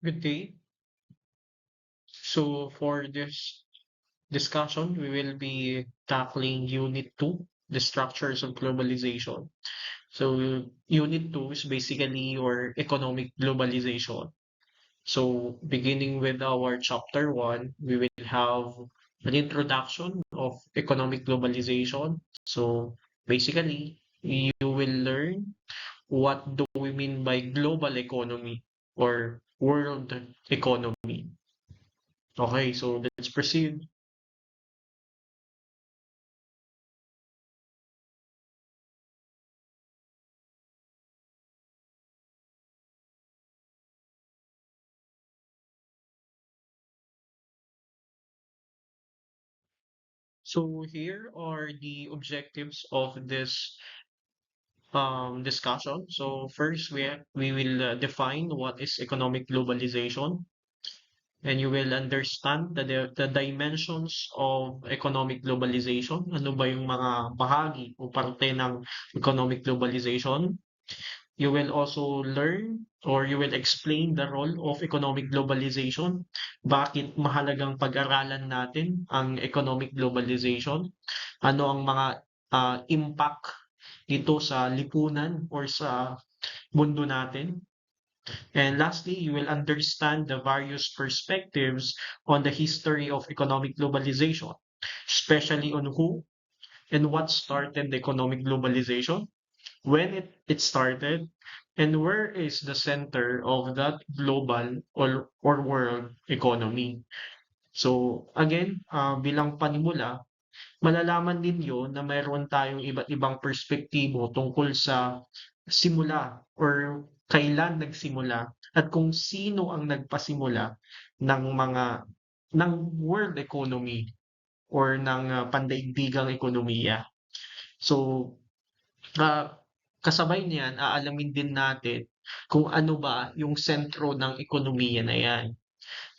Good day. So for this discussion, we will be tackling Unit 2, the structures of globalization. So Unit 2 is basically your economic globalization. So beginning with our chapter 1, we will have an introduction of economic globalization. So basically, you will learn what do we mean by global economy or world economy. Okay, so let's proceed. So here are the objectives of this discussion. So first, we will define what is economic globalization, and you will understand the dimensions of economic globalization. Ano ba yung mga bahagi o parte ng economic globalization? You will also learn or you will explain the role of economic globalization. Bakit mahalagang pag-aralan natin ang economic globalization? Ano ang mga impact nito sa lipunan or sa mundo natin? And lastly, you will understand the various perspectives on the history of economic globalization, especially on who and what started the economic globalization, when it started, and where is the center of that global or world economy. So again, bilang panimula, malalaman ninyo na mayroon tayong iba't ibang perspektibo tungkol sa simula or kailan nagsimula at kung sino ang nagpasimula ng ng world economy or ng pandaigdigang ekonomiya. So, ah, kasabay niyan, aalamin din natin kung ano ba yung sentro ng ekonomiya na yan.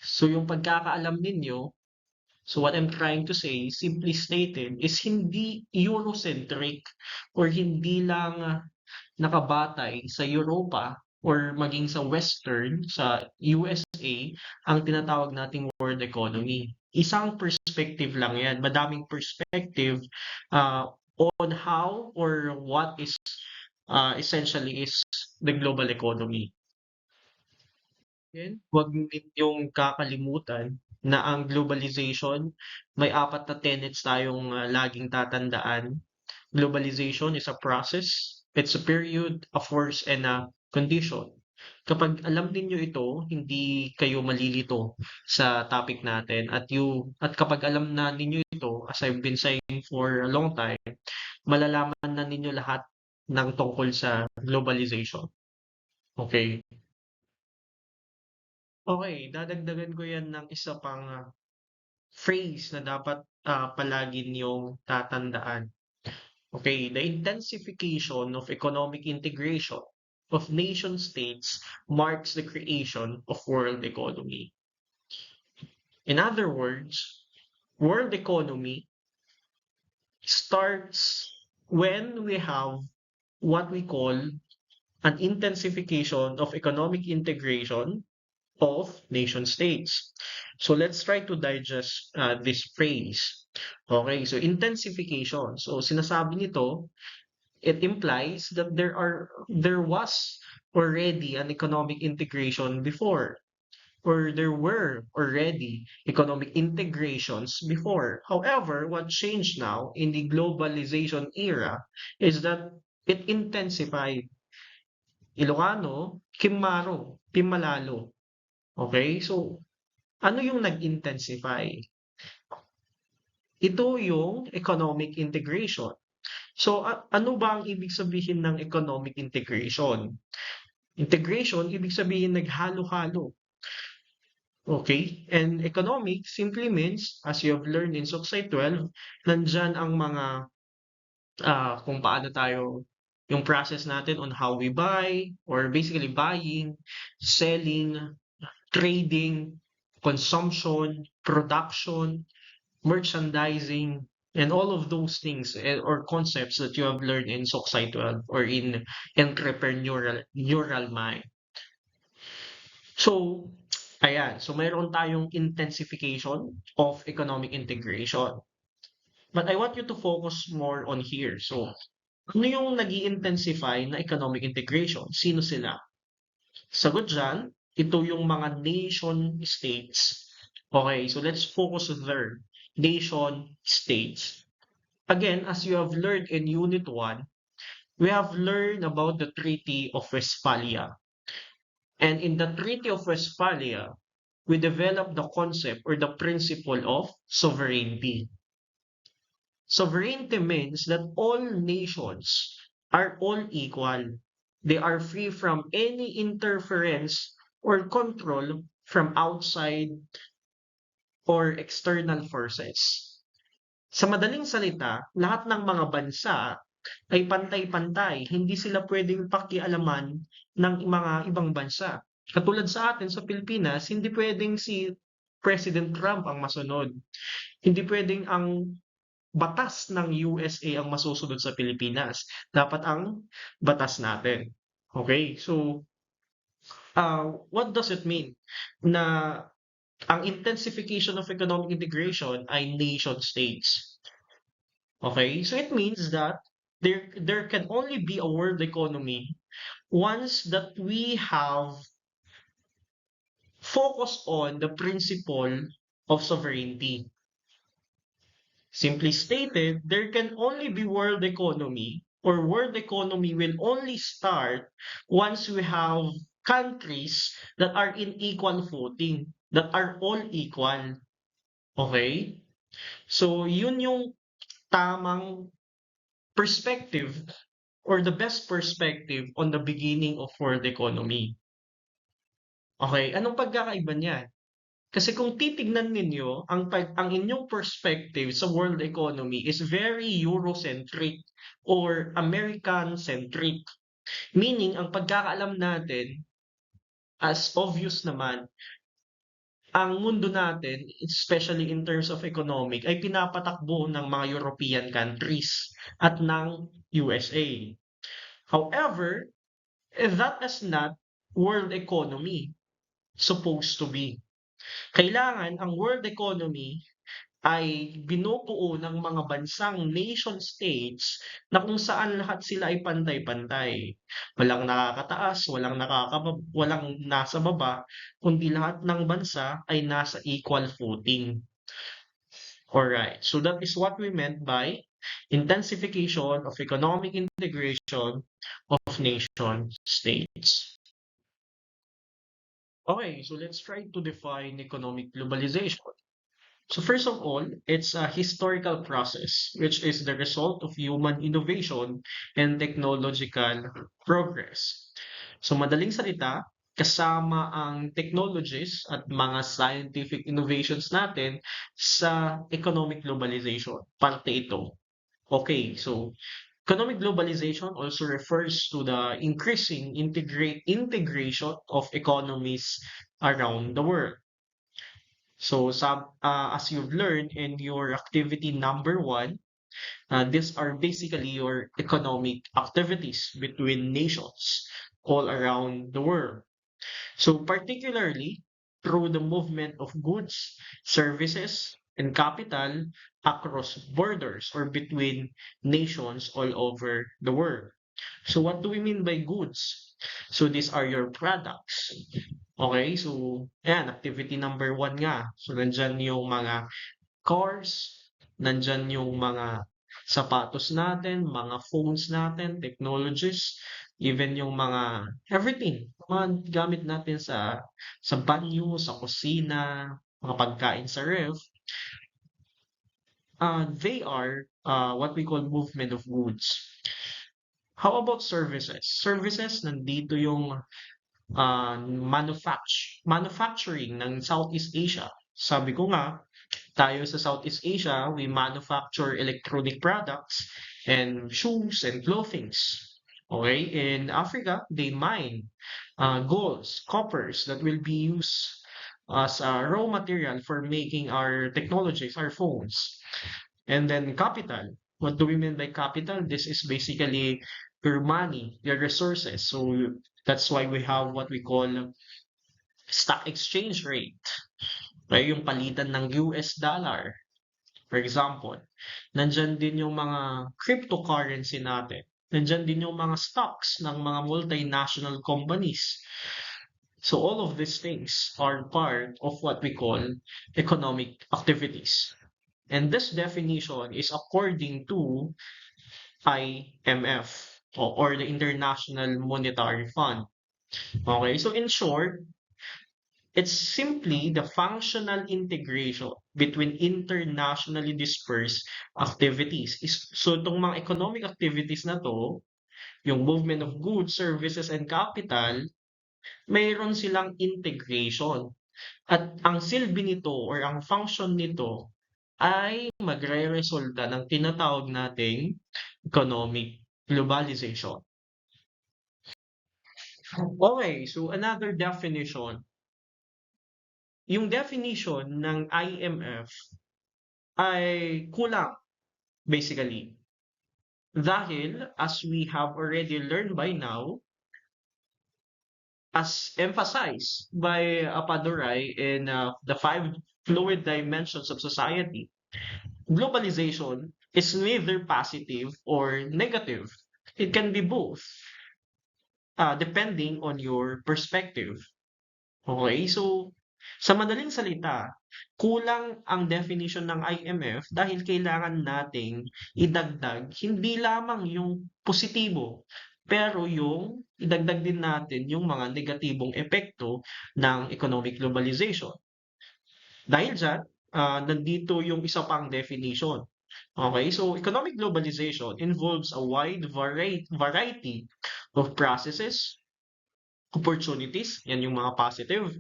So, yung pagkakaalam ninyo, so what I'm trying to say, simply stated, is hindi Eurocentric or hindi lang nakabatay sa Europa or maging sa Western, sa USA, ang tinatawag nating world economy. Isang perspective lang yan. Madaming perspective uh, on how or what is essentially is the global economy. Then, huwag ninyong kakalimutan na ang globalization, may apat na tenets tayong laging tatandaan. Globalization is a process, it's a period, a force, and a condition. Kapag alam ninyo ito, hindi kayo malilito sa topic natin at kapag alam na ninyo ito, as I've been saying for a long time, malalaman na ninyo lahat ng tungkol sa globalization. Okay. Okay, dadagdagan ko yan ng isa pang phrase na dapat palagi niyong tatandaan. Okay, the intensification of economic integration of nation states marks the creation of world economy. In other words, world economy starts when we have what we call an intensification of economic integration of nation states. So let's try to digest this phrase. Okay, so intensification. So sinasabi nito, it implies that there was already an economic integration before, or there were already economic integrations before. However, what changed now in the globalization era is that it intensified. Ilocano, Kimmaro, Pimalalo. Okay? So, ano yung nag-intensify? Ito yung economic integration. So, ano ba ang ibig sabihin ng economic integration? Integration, ibig sabihin naghalo-halo. Okay? And economic simply means, as you have learned in Suksay 12, nandyan ang mga kung paano tayo, yung process natin on how we buy, or basically buying, selling, trading, consumption, production, merchandising, and all of those things or concepts that you have learned in Soksai 12 or in entrepreneurial neural mind. So, Ayan, so mayroon tayong intensification of economic integration. But I want you to focus more on here. So, ano yung nag-i-intensify na economic integration? Sino sila? Sagot dyan, ito yung mga nation states. Okay, so let's focus there. Nation states. Again, as you have learned in Unit 1, we have learned about the Treaty of Westphalia. And in the Treaty of Westphalia, we developed the concept or the principle of sovereignty. Sovereignty means that all nations are all equal. They are free from any interference or control from outside or external forces. Sa madaling salita, lahat ng mga bansa ay pantay-pantay. Hindi sila pwedeng pakialaman ng mga ibang bansa. Katulad sa atin sa Pilipinas, hindi pwedeng si President Trump ang masunod. Hindi pwedeng ang batas ng USA ang masusunod sa Pilipinas. Dapat ang batas natin. Okay? So, what does it mean na ang intensification of economic integration ay nation states? Okay? So it means that there can only be a world economy once that we have focused on the principle of sovereignty. Simply stated, there can only be world economy, or world economy will only start once we have countries that are in equal footing, that are all equal. Okay? So, yun yung tamang perspective or the best perspective on the beginning of world economy. Okay, anong pagkakaiba niyan? Kasi kung titignan ninyo, ang inyong perspective sa world economy is very Eurocentric or American-centric. Meaning, ang pagkakaalam natin, as obvious naman, ang mundo natin, especially in terms of economic, ay pinapatakbo ng mga European countries at ng USA. However, that is not world economy supposed to be. Kailangan ang world economy ay binubuo ng mga bansang nation states na kung saan lahat sila ay pantay-pantay. Walang nakakataas, walang nasa baba, kundi lahat ng bansa ay nasa equal footing. Alright, so that is what we meant by intensification of economic integration of nation states. Okay, so let's try to define economic globalization. So first of all, it's a historical process, which is the result of human innovation and technological progress. So madaling salita, kasama ang technologies at mga scientific innovations natin sa economic globalization. Parte ito. Okay, so economic globalization also refers to the increasing integration of economies around the world. So, as you've learned in your activity number 1, these are basically your economic activities between nations all around the world. So, particularly through the movement of goods, services, and capital across borders or between nations all over the world. So, what do we mean by goods? So, these are your products. Okay, so ayan, activity number 1 nga. So nandyan yung mga cars, nandyan yung mga sapatos natin, mga phones natin, technologies, even yung mga everything, mga gamit natin sa banyo, sa kusina, mga pagkain sa ref. They are what we call movement of goods. How about services? Services, nandito yung manufacturing ng Southeast Asia. Sabi ko nga, tayo sa Southeast Asia, we manufacture electronic products and shoes and clothings. Okay, in Africa, they mine golds, coppers that will be used as a raw material for making our technologies, our phones. And then capital. What do we mean by capital? This is basically your money, your resources. So that's why we have what we call stock exchange rate, okay, yung palitan ng US dollar, for example. Nandyan din yung mga cryptocurrency natin. Nandyan din yung mga stocks ng mga multinational companies. So all of these things are part of what we call economic activities. And this definition is according to IMF or the International Monetary Fund. Okay, so in short, it's simply the functional integration between internationally dispersed activities. So itong mga economic activities na to, yung movement of goods, services, and capital, mayroon silang integration. At ang silbi nito or ang function nito ay magre-resulta ng tinatawag nating economic globalization. Okay, so another definition. Yung definition ng IMF ay kulang, basically. Dahil, as we have already learned by now, as emphasized by Apadurai in the five fluid dimensions of society, globalization is neither positive or negative. It can be both, depending on your perspective. Okay, so sa madaling salita, kulang ang definition ng IMF dahil kailangan nating idagdag hindi lamang yung positibo, pero yung idagdag din natin yung mga negatibong epekto ng economic globalization. Dahil diyan, nandito yung isa pang definition. Okay, so economic globalization involves a wide variety of processes, opportunities, yan yung mga positive,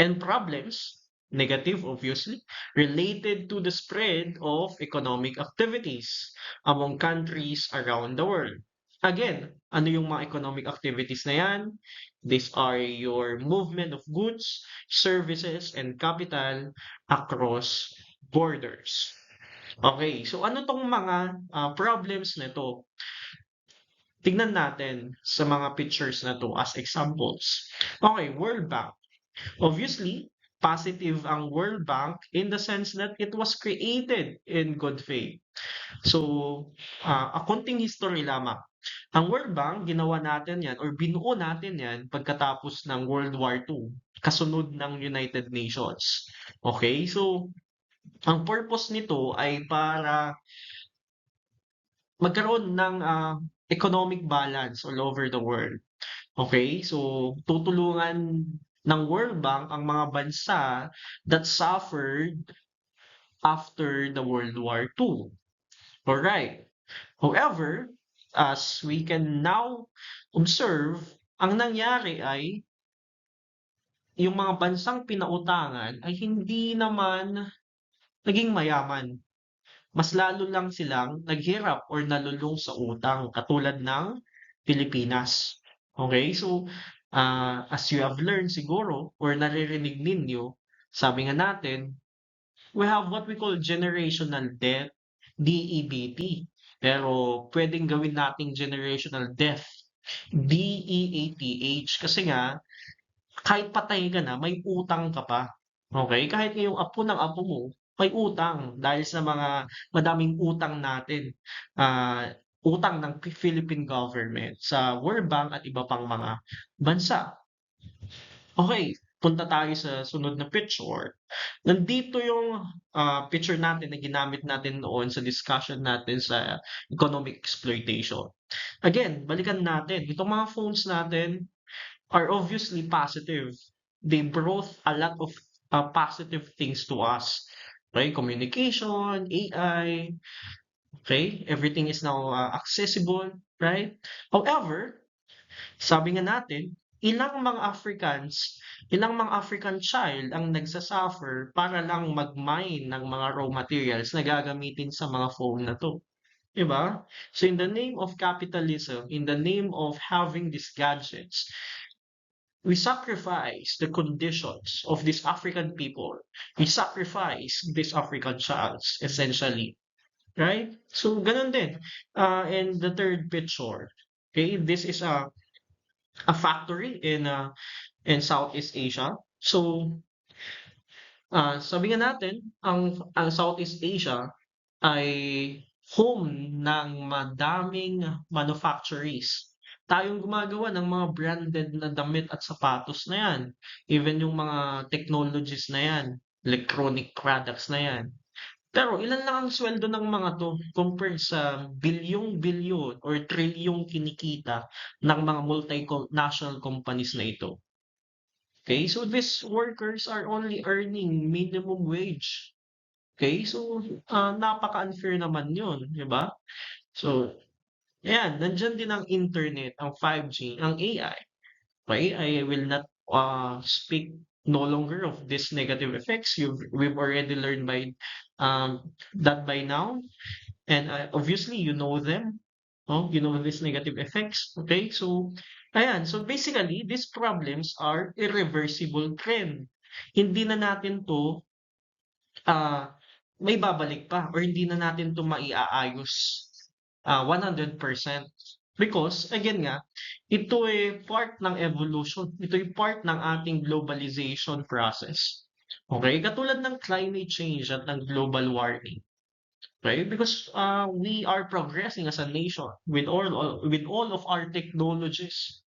and problems, negative obviously, related to the spread of economic activities among countries around the world. Again, ano yung mga economic activities na yan? These are your movement of goods, services, and capital across borders. Okay, so ano tong mga problems nito? Tignan natin sa mga pictures na to as examples. Okay, World Bank. Obviously, positive ang World Bank in the sense that it was created in good faith. So, a konting history lamang. Ang World Bank, ginawa natin yan or binuo natin yan pagkatapos ng World War II, kasunod ng United Nations. Okay, so ang purpose nito ay para magkaroon ng economic balance all over the world. Okay? So, tutulungan ng World Bank ang mga bansa that suffered after the World War II. Alright. However, as we can now observe, ang nangyari ay yung mga bansang pinautangan ay hindi naman naging mayaman. Mas lalo lang silang naghirap or nalulung sa utang katulad ng Pilipinas. Okay? So, as you have learned siguro or naririnig ninyo, sabi nga natin, we have what we call generational debt, DEBT. Pero pwedeng gawin nating generational death, DEATH. Kasi nga, kahit patay ka na, may utang ka pa. Okay? Kahit yung apo ng apo mo, may utang dahil sa mga madaming utang natin. Utang ng Philippine government sa World Bank at iba pang mga bansa. Okay, punta tayo sa sunod na picture. Nandito yung picture natin na ginamit natin noon sa discussion natin sa economic exploitation. Again, balikan natin. Itong mga phones natin, are obviously positive. They brought a lot of positive things to us. Okay, communication, AI, okay, everything is now accessible, right? However, sabi nga natin, ilang mga African child ang nagsasuffer para lang mag-mine ng mga raw materials na gagamitin sa mga phone na to. Diba? So in the name of capitalism, in the name of having these gadgets, we sacrifice the conditions of these African people. We sacrifice these African childs, essentially. Right? So, ganun din. And the third picture, okay, this is a factory in Southeast Asia. So, sabi nga natin, ang Southeast Asia ay home ng madaming manufactories. Tayong gumagawa ng mga branded na damit at sapatos na yan. Even yung mga technologies na yan, electronic products na yan. Pero ilan lang ang sweldo ng mga 'to compared sa bilyong-bilyon or trilyong kinikita ng mga multinational companies na ito. Okay, so these workers are only earning minimum wage. Okay, so napaka-unfair naman 'yun, 'di ba? So, ayan, nandiyan din ang internet, ang 5G, ang AI. Okay, I will not speak no longer of these negative effects. We've already learned that by now. And obviously, you know them. Oh, you know these negative effects. Okay, so ayan. So basically, these problems are irreversible trend. Hindi na natin to may babalik pa or hindi na natin to maiaayos 100%. Because again nga, ito ay part ng evolution. Ito ay part ng ating globalization process. Okay? Katulad ng climate change at ng global warming. Right? Because we are progressing as a nation with all of our technologies.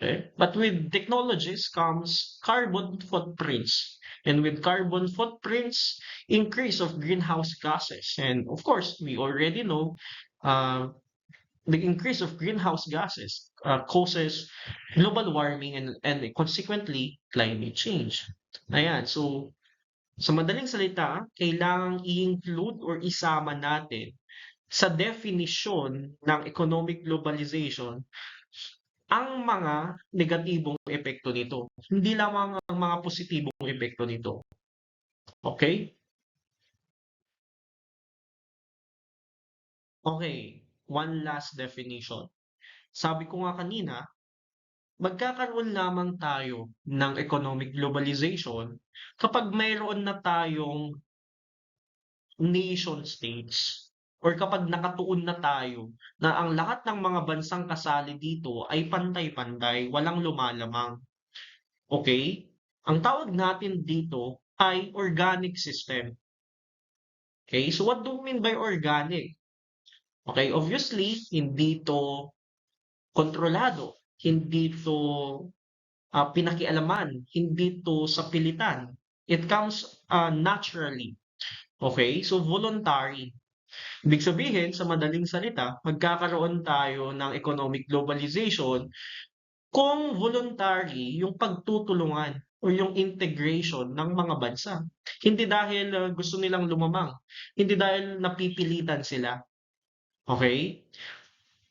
Okay? But with technologies comes carbon footprints. And with carbon footprints, increase of greenhouse gases. And of course, we already know uh, the increase of greenhouse gases causes global warming and consequently climate change. Ayan, so sa madaling salita, kailangang i-include or isama natin sa definition ng economic globalization ang mga negatibong epekto nito. Hindi lamang ang mga positibong epekto nito. Okay? Okay. One last definition. Sabi ko nga kanina, magkakaroon lamang tayo ng economic globalization kapag mayroon na tayong nation states or kapag nakatuon na tayo na ang lahat ng mga bansang kasali dito ay pantay-pantay, walang lumalamang. Okay? Ang tawag natin dito ay organic system. Okay? So what do we mean by organic? Okay, obviously, hindi to kontrolado, hindi to pinakialaman, hindi to sapilitan. It comes naturally. Okay? So voluntary. Ibig sabihin, sa madaling salita, magkakaroon tayo ng economic globalization kung voluntary yung pagtutulungan o yung integration ng mga bansa. Hindi dahil gusto nilang lumamang, hindi dahil napipilitan sila. Okay?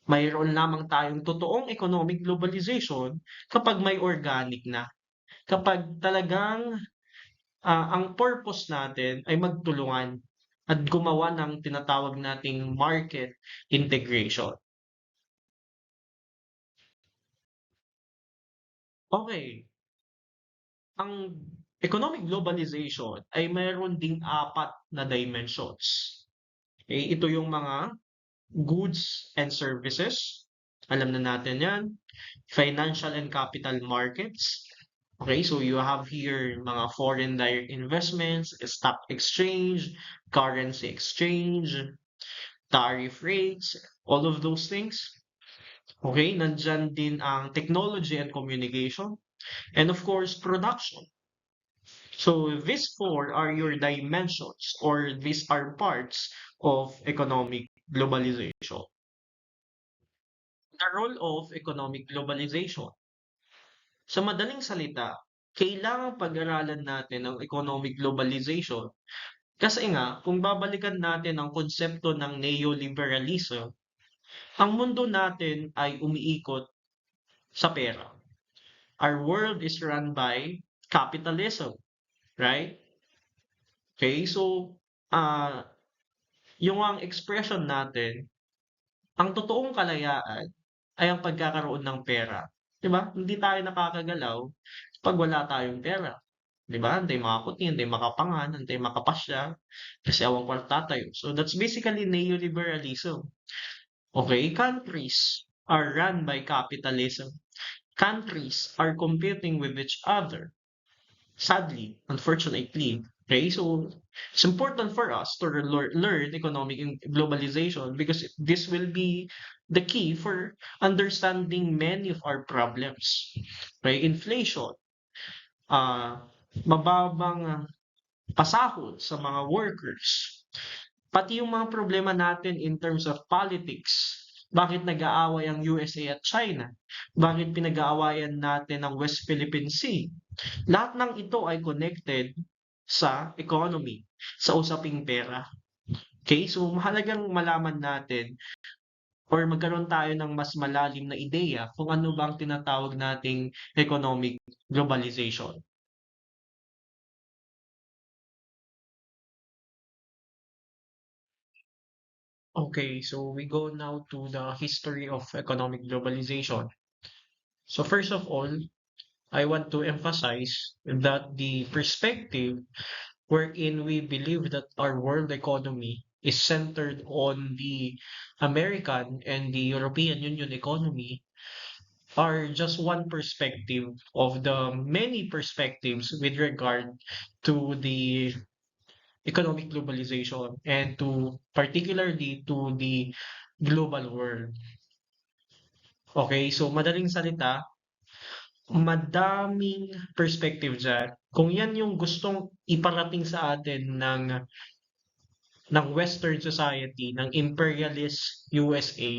Mayroon lamang tayong totoong economic globalization kapag may organic na. Kapag talagang ang purpose natin ay magtulungan at gumawa ng tinatawag nating market integration. Okay, ang economic globalization ay mayroon ding 4 na dimensions. Okay, ito yung mga goods and services. Alam na natin yan. Financial and capital markets. Okay, so you have here mga foreign direct investments, stock exchange, currency exchange, tariff rates, all of those things. Okay, nandyan din ang technology and communication, and of course, production. So these 4 are your dimensions or these are parts of economic globalization. The role of economic globalization. Sa madaling salita, kailangang pag-aralan natin ang economic globalization kasi nga, kung babalikan natin ang konsepto ng neoliberalism, ang mundo natin ay umiikot sa pera. Our world is run by capitalism, right? Okay, so uh, yung ang expression natin, ang totoong kalayaan ay ang pagkakaroon ng pera. 'Di ba? Hindi tayo nakakagalaw pag wala tayong pera. 'Di ba? Hindi makakuti, hindi makapangan, hindi makapasya, kasi awang kwarta tayo. So that's basically neoliberalism. Okay, countries are run by capitalism. Countries are competing with each other. Sadly, unfortunately. Okay, so it's important for us to learn economic globalization because this will be the key for understanding many of our problems. Okay, inflation, uh, mababang pasahod sa mga workers, pati yung mga problema natin in terms of politics. Bakit nag-aaway ang USA at China? Bakit pinag-aawayan natin ang West Philippine Sea? Lahat ng ito ay connected sa economy, sa usaping pera. Okay? So, mahalagang malaman natin or magkaroon tayo ng mas malalim na ideya kung ano ba ang tinatawag nating economic globalization. Okay, so we go now to the history of economic globalization. So first of all, I want to emphasize that the perspective wherein we believe that our world economy is centered on the American and the European Union economy are just one perspective of the many perspectives with regard to the economic globalization and to particularly to the global world. Okay, so madaling salita, madaming perspective dyan. Kung yan yung gustong iparating sa atin ng Western society, ng imperialist USA,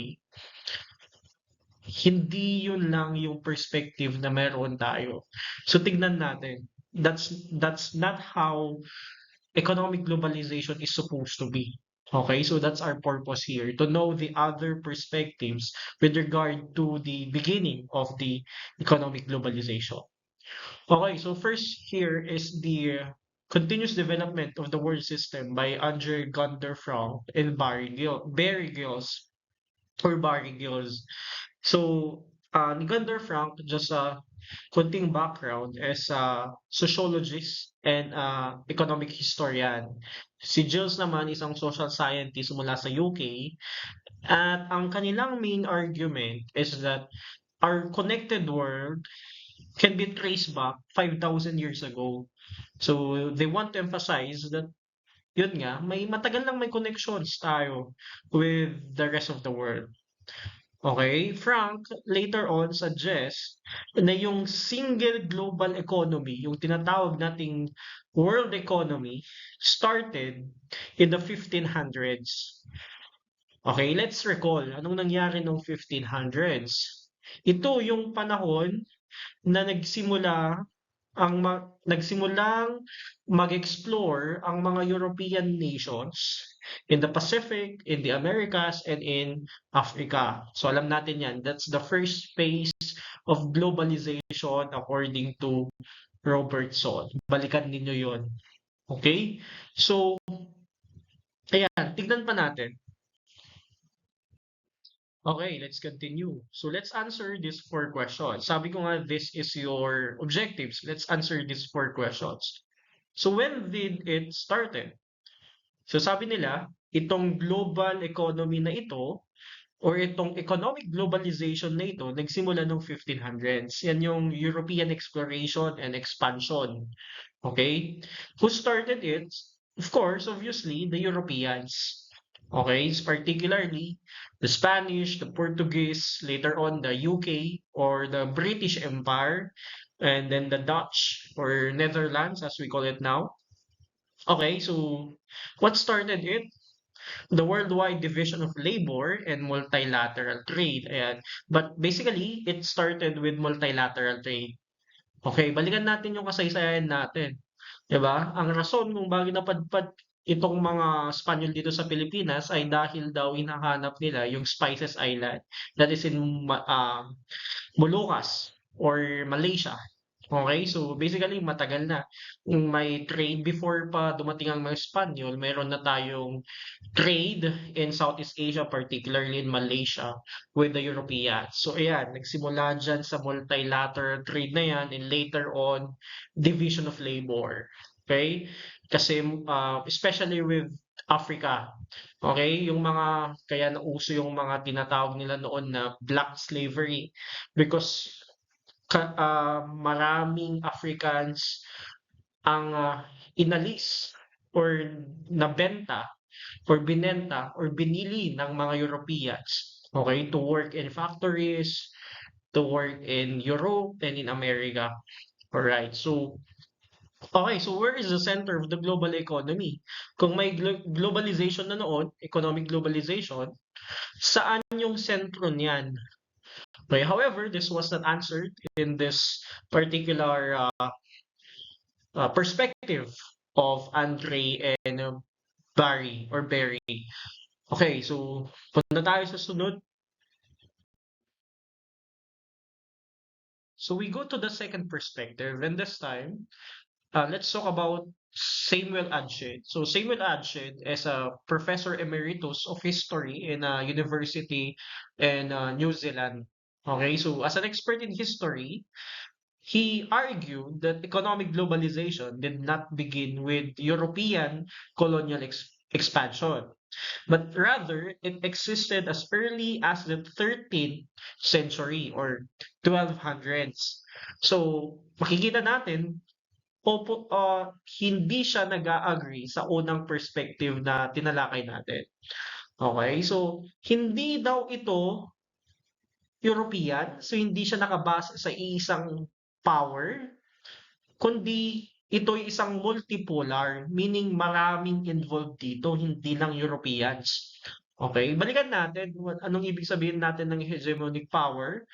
hindi yun lang yung perspective na meron tayo. So tignan natin. That's not how economic globalization is supposed to be. Okay, so that's our purpose here, to know the other perspectives with regard to the beginning of the economic globalization. Okay, so first here is the continuous development of the world system by Andre Gunder Frank and Barry Gills or Barry Gills. So, ni Gunder Frank, just a konting background as a sociologist and economic historian. Si Gills naman isang social scientist mula sa UK at ang kanilang main argument is that our connected world can be traced back 5,000 years ago. So they want to emphasize that yun nga, may matagal lang may connections tayo with the rest of the world. Okay, Frank later on suggests na yung single global economy, yung tinatawag nating world economy, started in the 1500s. Okay, let's recall, anong nangyari noong 1500s? Ito yung panahon na nagsimulang mag-explore ang mga European nations in the Pacific, in the Americas, and in Africa. So alam natin yan. That's the first phase of globalization according to Robertson. Balikan ninyo yon. Okay? So, ayan, tignan pa natin. Okay, let's continue. So let's answer these four questions. Sabi ko nga, this is your objectives. Let's answer these four questions. So when did it started? So sabi nila, itong global economy na ito or itong economic globalization na ito nagsimula noong 1500s. Yan yung European exploration and expansion. Okay? Who started it? Of course, obviously, the Europeans. Okay? It's particularly the Spanish, the Portuguese, later on the UK or the British Empire, and then the Dutch or Netherlands as we call it now. Okay, so what started it? The worldwide division of labor and multilateral trade. Ayan. But basically, it started with multilateral trade. Okay, balikan natin yung kasaysayan natin. 'Di ba? Ang rason kung bakit napadpad itong mga Espanyol dito sa Pilipinas ay dahil daw hinahanap nila yung Spices Island that is in Moluccas or Malaysia. Okay, so basically matagal na. Kung may trade before pa dumating ang mga Espanyol, meron na tayong trade in Southeast Asia, particularly in Malaysia, with the Europeans. So ayan, nagsimula dyan sa multilateral trade na yan and later on, division of labor. Okay? Kasi especially with Africa, okay? Yung mga, kaya nauso yung mga tinatawag nila noon na black slavery because maraming Africans ang inalis or nabenta or binenta or binili ng mga Europeans, okay, to work in factories, to work in Europe and in America. All right. So, okay, so where is the center of the global economy? Kung may globalization na noon, economic globalization, saan yung sentro niyan? Okay, however, this was not answered in this particular perspective of Andre and Barry or Berry. Okay, so punta tayo sa sunod. So we go to the second perspective, and this time, let's talk about Samuel Adshed. So Samuel Adshed is a professor emeritus of history in a university in New Zealand. Okay, so as an expert in history, he argued that economic globalization did not begin with European colonial expansion, but rather it existed as early as the 13th century or 1200s. So, makikita natin, hindi siya nag-agree sa unang perspective na tinalakay natin. Okay? So, hindi daw ito European, so hindi siya nakabase sa iisang power, kundi ito'y isang multipolar, meaning maraming involved dito, hindi lang Europeans. Okay, balikan natin anong ibig sabihin natin ng hegemonic power.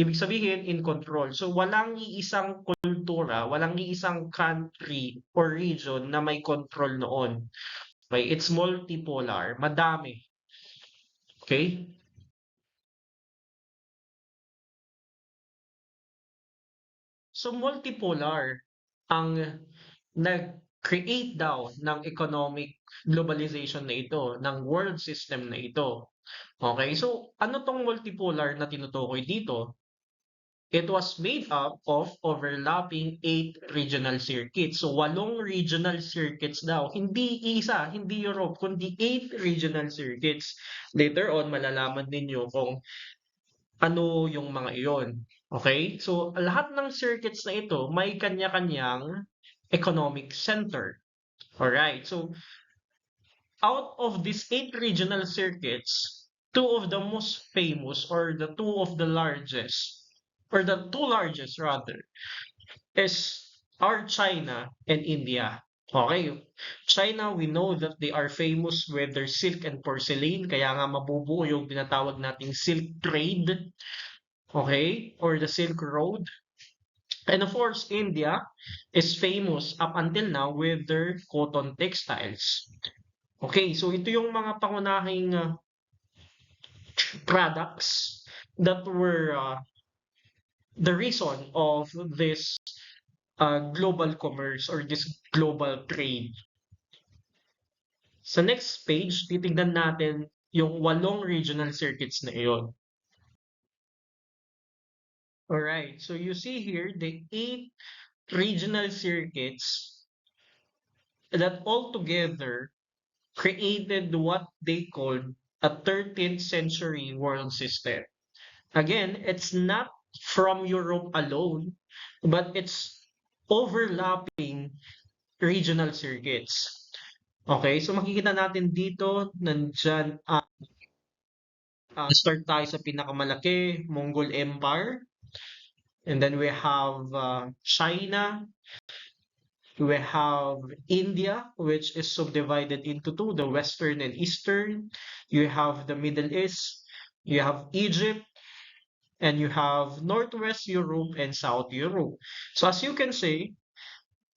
Ibig sabihin in control. So walang iisang kultura, walang iisang country or region na may control noon. Okay, it's multipolar, madami. Okay? So multipolar ang nag-create daw ng economic globalization na ito, ng world system na ito. Okay, so ano tong multipolar na tinutukoy dito? It was made up of overlapping 8 regional circuits. So 8 regional circuits daw. Hindi isa, hindi Europe, kundi 8 regional circuits. Later on, malalaman ninyo kung ano yung mga iyon. Okay? So lahat ng circuits na ito may kanya-kanyang economic center. Alright, so out of these 8 regional circuits, two of the most famous or the two of the largest, or the two largest rather, is are China and India. Okay, China, we know that they are famous with their silk and porcelain, kaya nga mabubuo yung tinatawag nating silk trade, okay, or the Silk Road. And of course, India is famous up until now with their cotton textiles. Okay, so ito yung mga pangunahing products that were the reason of this global commerce or this global trade. Sa next page, titignan natin yung 8 regional circuits na iyon. Alright, so you see here the 8 regional circuits that all together created what they called a 13th century world system. Again, it's not from Europe alone, but it's overlapping regional circuits. Okay, so makikita natin dito, nandyan, start tayo sa pinakamalaki, Mongol Empire. And then we have China. We have India, which is subdivided into two, the Western and Eastern. You have the Middle East. You have Egypt. And you have Northwest Europe and South Europe. So as you can say,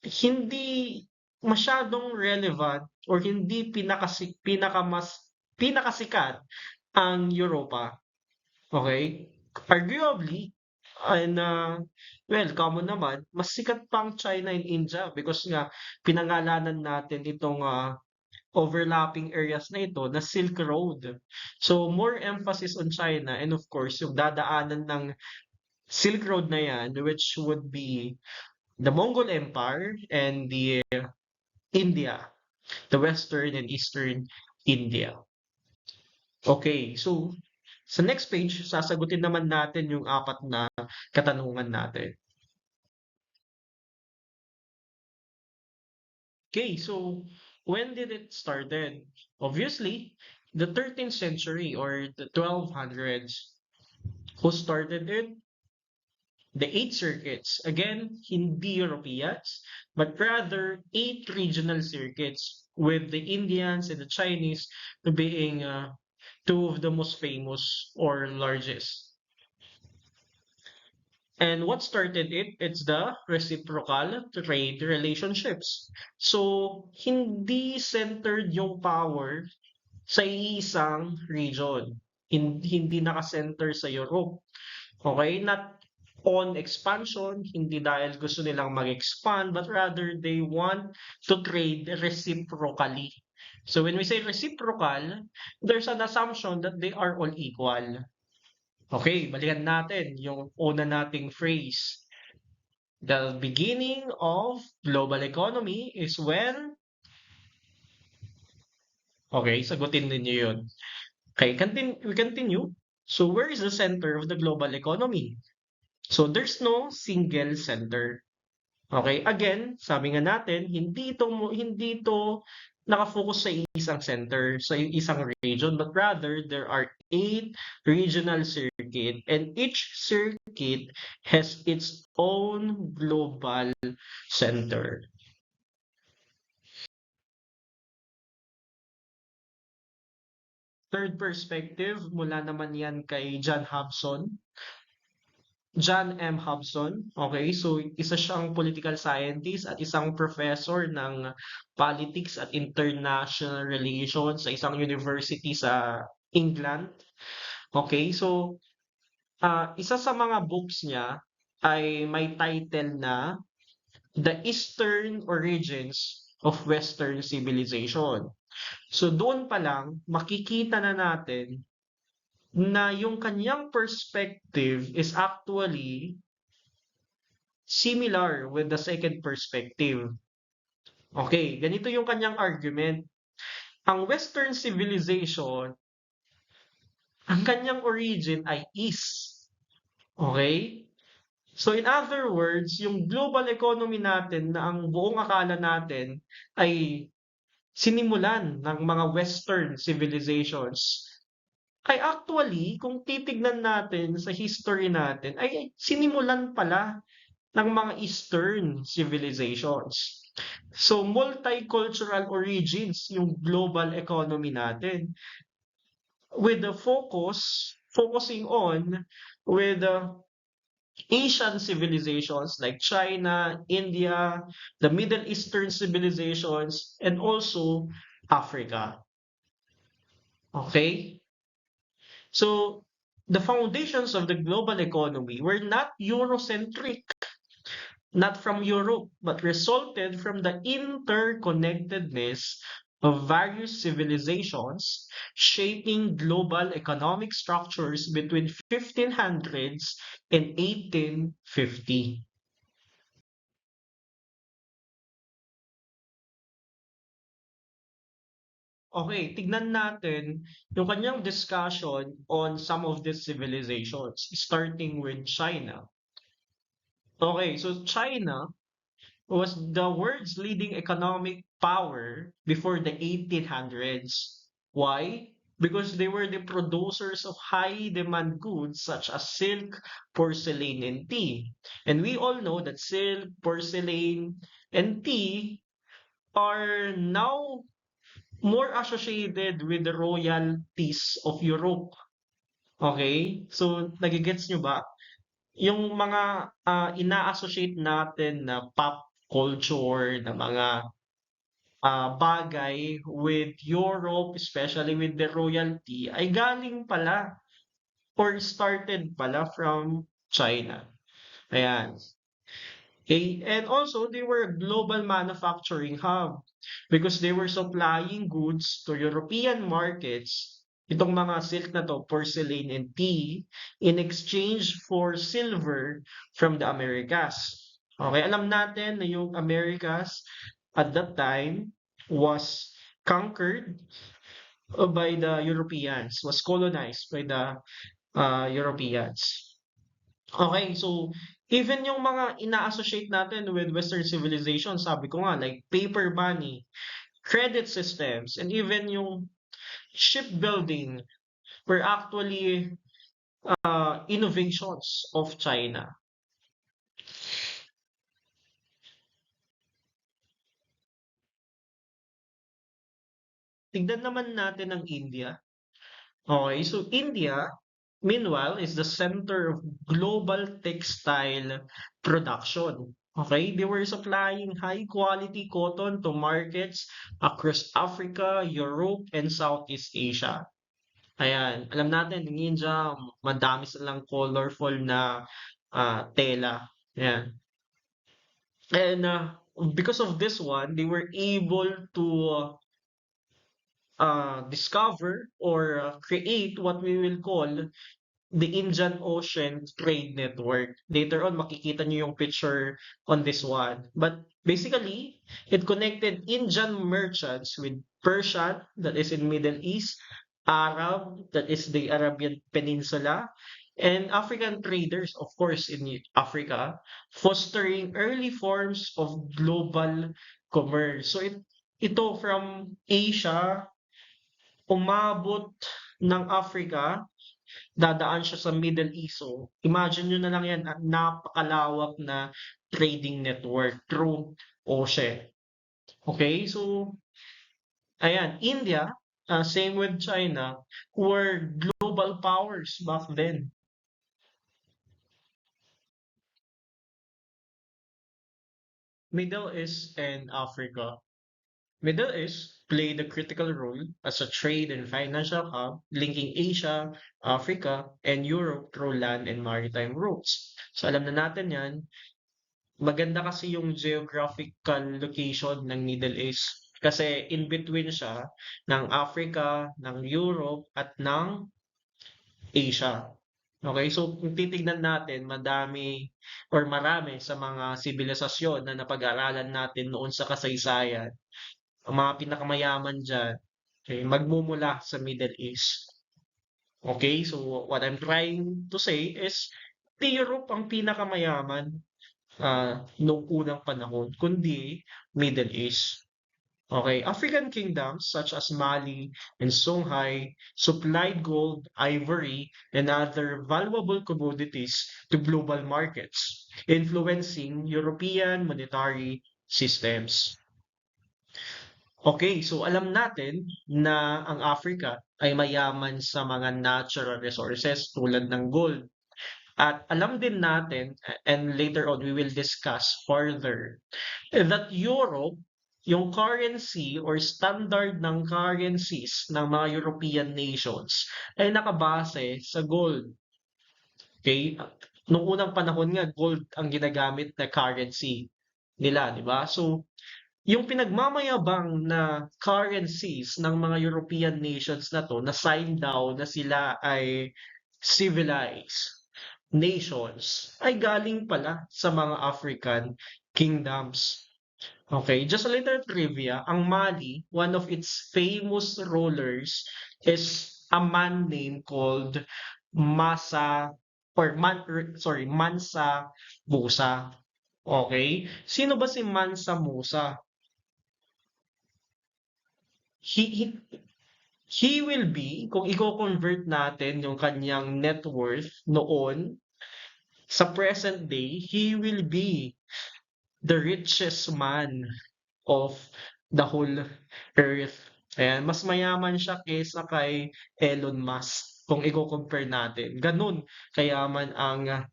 hindi masyadong relevant or hindi pinakasikat ang Europa. Okay? Arguably, and well, common naman, mas sikat pang China and India because nga pinangalanan natin itong overlapping areas na ito na Silk Road. So more emphasis on China and of course yung dadaanan ng Silk Road na yan, which would be the Mongol Empire and the India, the Western and Eastern India. Okay, so sa next page, sasagutin naman natin yung 4 na katanungan natin. Okay, so when did it started? Obviously, the 13th century or the 1200s. Who started it? The eight circuits. Again, hindi Europeans, but rather eight regional circuits, with the Indians and the Chinese being two of the most famous or largest. And what started it? It's the reciprocal trade relationships. So, hindi centered yung power sa isang region. Hindi naka-center sa Europe. Okay? Not on expansion, hindi dahil gusto nilang mag-expand, but rather they want to trade reciprocally. So when we say reciprocal, there's an assumption that they are all equal. Okay, balikan natin yung una nating phrase. The beginning of global economy is when... Okay, sagutin ninyo yun. Okay, we continue. So where is the center of the global economy? So there's no single center. Okay, again, sabi nga natin, hindi ito nakafocus sa isang center, sa isang region, but rather there are 8 regional circuit, and each circuit has its own global center. Third perspective, mula naman yan kay John M. Hobson. Okay, so isa siyang political scientist at isang professor ng politics at international relations sa isang university sa England. Okay, so isa sa mga books niya ay may title na The Eastern Origins of Western Civilization. So doon pa lang makikita na natin na yung kanyang perspective is actually similar with the second perspective. Okay, ganito yung kanyang argument. Ang Western civilization, ang kanyang origin ay East. Okay? So in other words, yung global economy natin na ang buong akala natin ay sinimulan ng mga Western civilizations, ay actually, kung titignan natin sa history natin, ay sinimulan pala ng mga Eastern civilizations. So, multicultural origins yung global economy natin, with the focusing on with the Asian civilizations like China, India, the Middle Eastern civilizations, and also Africa. Okay? So, the foundations of the global economy were not Eurocentric, not from Europe, but resulted from the interconnectedness of various civilizations shaping global economic structures between 1500s and 1850. Okay, tignan natin yung kanyang discussion on some of these civilizations, starting with China. Okay, so China was the world's leading economic power before the 1800s. Why? Because they were the producers of high demand goods such as silk, porcelain, and tea. And we all know that silk, porcelain, and tea are now more associated with the royalties of Europe. Okay? So, nagigets nyo ba? Yung mga ina-associate natin na pop culture, na mga bagay with Europe, especially with the royalty, ay galing pala or started pala from China. Ayan. Okay? And also, they were a global manufacturing hub because they were supplying goods to European markets, itong mga silk na to, porcelain and tea, in exchange for silver from the Americas. Okay, alam natin na yung Americas at that time was conquered by the Europeans, was colonized by the Europeans. Okay, so Even yung mga ina-associate natin with Western civilization, sabi ko nga, like paper money, credit systems, and even yung shipbuilding were actually innovations of China. Tignan naman natin ang India. Okay, so India, meanwhile, is the center of global textile production. Okay, they were supplying high quality cotton to markets across Africa, Europe, and Southeast Asia. Ayan, alam natin, in India, madami silang colorful na tela. Ayan. And because of this one, they were able to discover or create what we will call the Indian Ocean Trade Network. Later on, makikita nyo yung picture on this one. But basically, it connected Indian merchants with Persian, that is in Middle East, Arab, that is the Arabian Peninsula, and African traders, of course, in Africa, fostering early forms of global commerce. So ito from Asia, umabot ng Africa, dadaan siya sa Middle East. So, imagine nyo na lang yan, napakalawak na trading network through ocean. Okay, so, ayan, India, same with China, were global powers back then. Middle East and Africa. Middle East played a critical role as a trade and financial hub linking Asia, Africa, and Europe through land and maritime routes. So alam na natin yan, maganda kasi yung geographical location ng Middle East. Kasi in between siya ng Africa, ng Europe, at ng Asia. Okay, so kung titignan natin, madami or marami sa mga sibilisasyon na napag-aralan natin noon sa kasaysayan, ang mga pinakamayaman dyan, okay, magmumula sa Middle East. Okay, so what I'm trying to say is, di Europe ang pinakamayaman noong unang panahon, kundi Middle East. Okay, African kingdoms such as Mali and Songhai supplied gold, ivory, and other valuable commodities to global markets, influencing European monetary systems. Okay, so alam natin na ang Africa ay mayaman sa mga natural resources tulad ng gold. At alam din natin, and later on we will discuss further, that Europe, yung currency or standard ng currencies ng mga European nations ay nakabase sa gold. Okay? Noong unang panahon nga, gold ang ginagamit na currency nila, di ba? So, yung pinagmamayabang na currencies ng mga European nations na to, na sign daw na sila ay civilized nations, ay galing pala sa mga African kingdoms. Okay, just a little trivia. Ang Mali, one of its famous rulers is a man named called Masa or Mansa Musa. Okay? Sino ba si Mansa Musa? He, he, he will be, kung i-convert natin yung kanyang net worth noon, sa present day, he will be the richest man of the whole earth. Ayan, mas mayaman siya kaysa kay Elon Musk kung i-compare natin. Ganun kayaman ang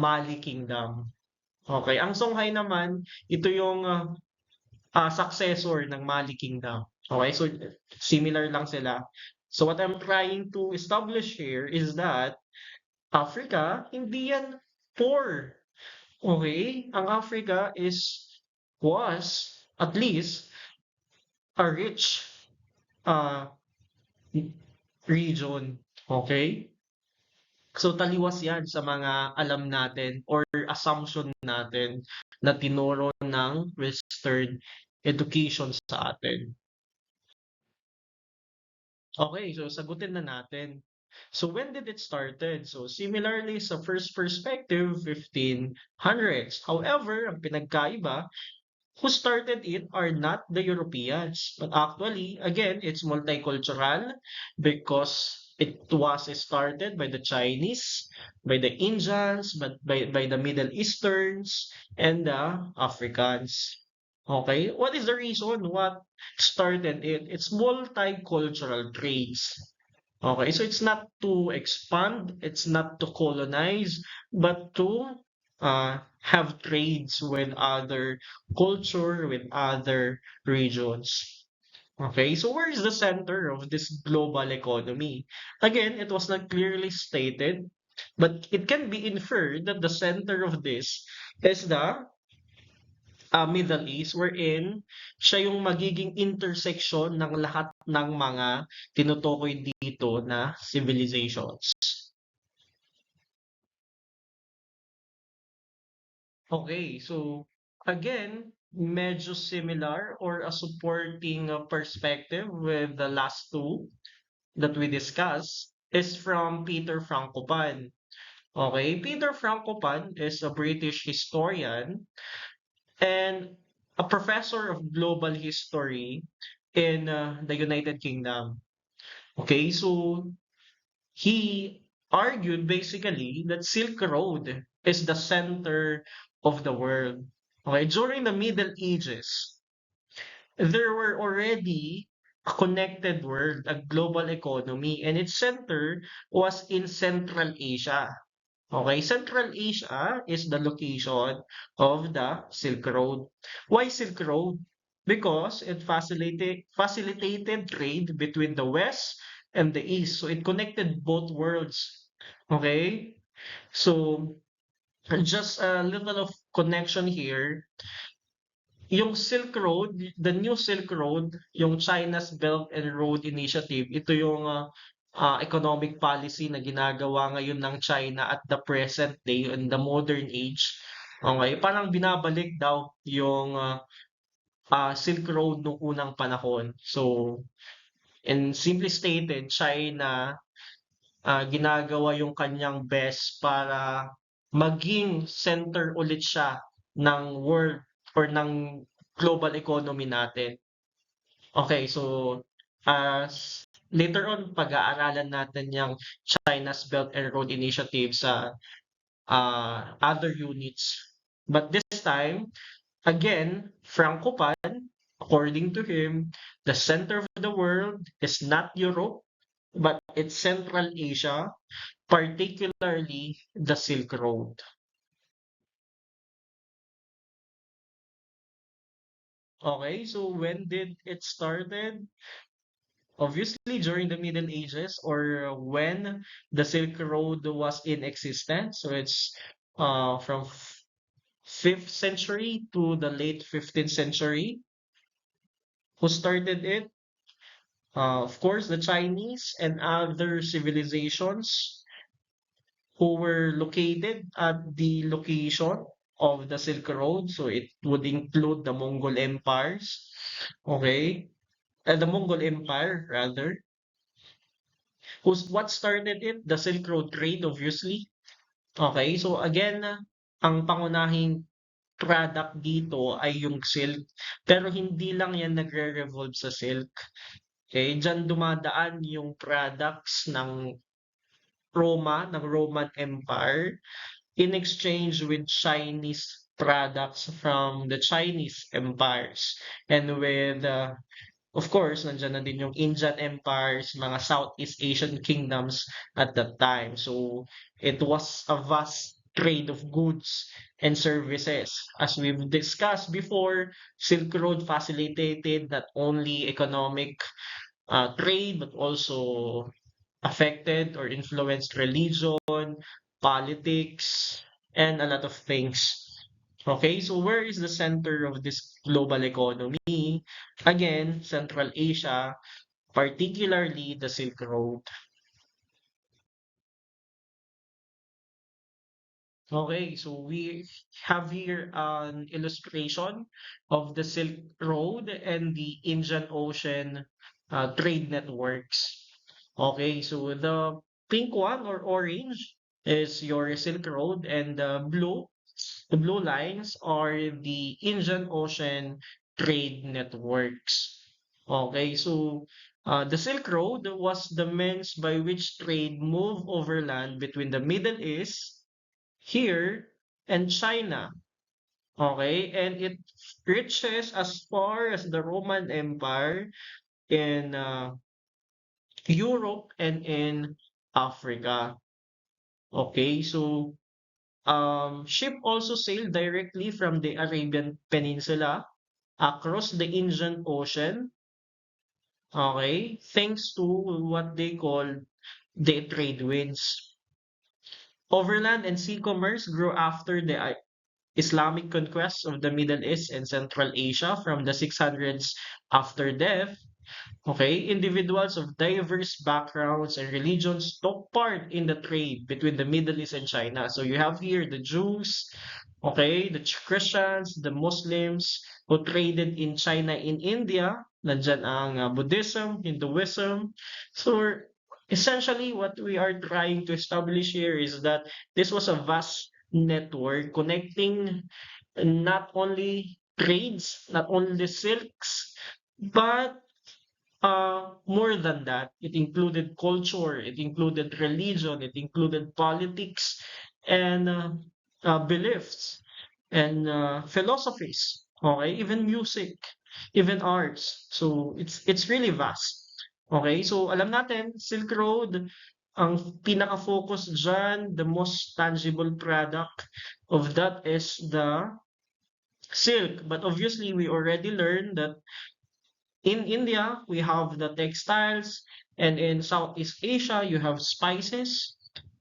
Mali Kingdom. Okay, ang Songhai naman, ito yung successor ng Mali Kingdom. Okay, so similar lang sila. So what I'm trying to establish here is that Africa, hindi yan poor. Okay, ang Africa was at least a rich uh, region. Okay? So taliwas yan sa mga alam natin or assumption natin na tinuro ng Western education sa atin. Okay, so sagutin na natin. So when did it started? So similarly sa first perspective, 1500s. However, ang pinagkaiba, who started it are not the Europeans, but actually, again, it's multicultural because it was started by the Chinese, by the Indians, but by the Middle Easterns, and the Africans. Okay, what is the reason? What started it? It's multicultural traits. Okay, so it's not to expand, it's not to colonize, but to have trades with other culture, with other regions. Okay, so where is the center of this global economy? Again, it was not clearly stated, but it can be inferred that the center of this is the Middle East, wherein siya yung magiging intersection ng lahat ng mga tinutukoy dito na civilizations. Okay, so again, medyo similar or a supporting perspective with the last two that we discussed is from Peter Frankopan. Okay, Peter Frankopan is a British historian and a professor of global history in the United Kingdom. Okay, so he argued basically that Silk Road is the center of the world. Okay, during the Middle Ages, there were already a connected world, a global economy, and its center was in Central Asia. Okay, Central Asia is the location of the Silk Road. Why Silk Road? Because it facilitated trade between the West and the East. So it connected both worlds. Okay? So just a little of connection here. Yung Silk Road, the new Silk Road, yung China's Belt and Road Initiative, ito yung economic policy na ginagawa ngayon ng China at the present day in the modern age. Okay, parang binabalik daw yung Silk Road nung unang panahon. So, and simply stated, China ginagawa yung kanyang best para maging center ulit siya ng world or ng global economy natin. Okay, so later on pag-aaralan natin yung China's Belt and Road Initiative sa other units. But this time, again, Frankopan, according to him, the center of the world is not Europe, but it's Central Asia, particularly the Silk Road. Okay, so when did it started? Obviously, during the Middle Ages or when the Silk Road was in existence. So it's from 5th century to the late 15th century. Who started it? Of course, the Chinese and other civilizations who were located at the location of the Silk Road. So it would include the Mongol empires. Okay. The Mongol Empire, rather. What started it? The Silk Road trade, obviously. Okay. So again, ang pangunahing product dito ay yung silk. Pero hindi lang yan nagre-revolve sa silk. Okay, diyan dumadaan yung products ng ng Roman Empire in exchange with Chinese products from the Chinese empires. And with, of course, nandiyan na din yung Indian empires, mga Southeast Asian kingdoms at that time. So it was a vast trade of goods and services. As we've discussed before, Silk Road facilitated not only economic trade, but also affected or influenced religion, politics, and a lot of things. Okay, so where is the center of this global economy? Again, Central Asia, particularly the Silk Road. Okay, so we have here an illustration of the Silk Road and the Indian Ocean trade networks. Okay, so the pink one or orange is your Silk Road, and the blue lines are the Indian Ocean trade networks. Okay, so the Silk Road was the means by which trade moved overland between the Middle East here and China. Okay, and it reaches as far as the Roman Empire in Europe and in Africa. Okay, so ship also sailed directly from the Arabian Peninsula across the Indian Ocean, okay, thanks to what they call the trade winds. Overland and sea commerce grew after the Islamic conquest of the Middle East and Central Asia from the 600s after death. Okay, individuals of diverse backgrounds and religions took part in the trade between the Middle East and China. So you have here the Jews, okay, the Christians, the Muslims who traded in China, in India. Nandyan ang Buddhism, Hinduism. So essentially what we are trying to establish here is that this was a vast network connecting not only trades, not only silks, but more than that. It included culture, it included religion, it included politics, and beliefs, and philosophies. Okay, even music, even arts. So it's really vast. Okay, so alam natin, Silk Road, ang pinaka-focus dyan, the most tangible product of that is the silk. But obviously, we already learned that in India, we have the textiles, and in Southeast Asia, you have spices,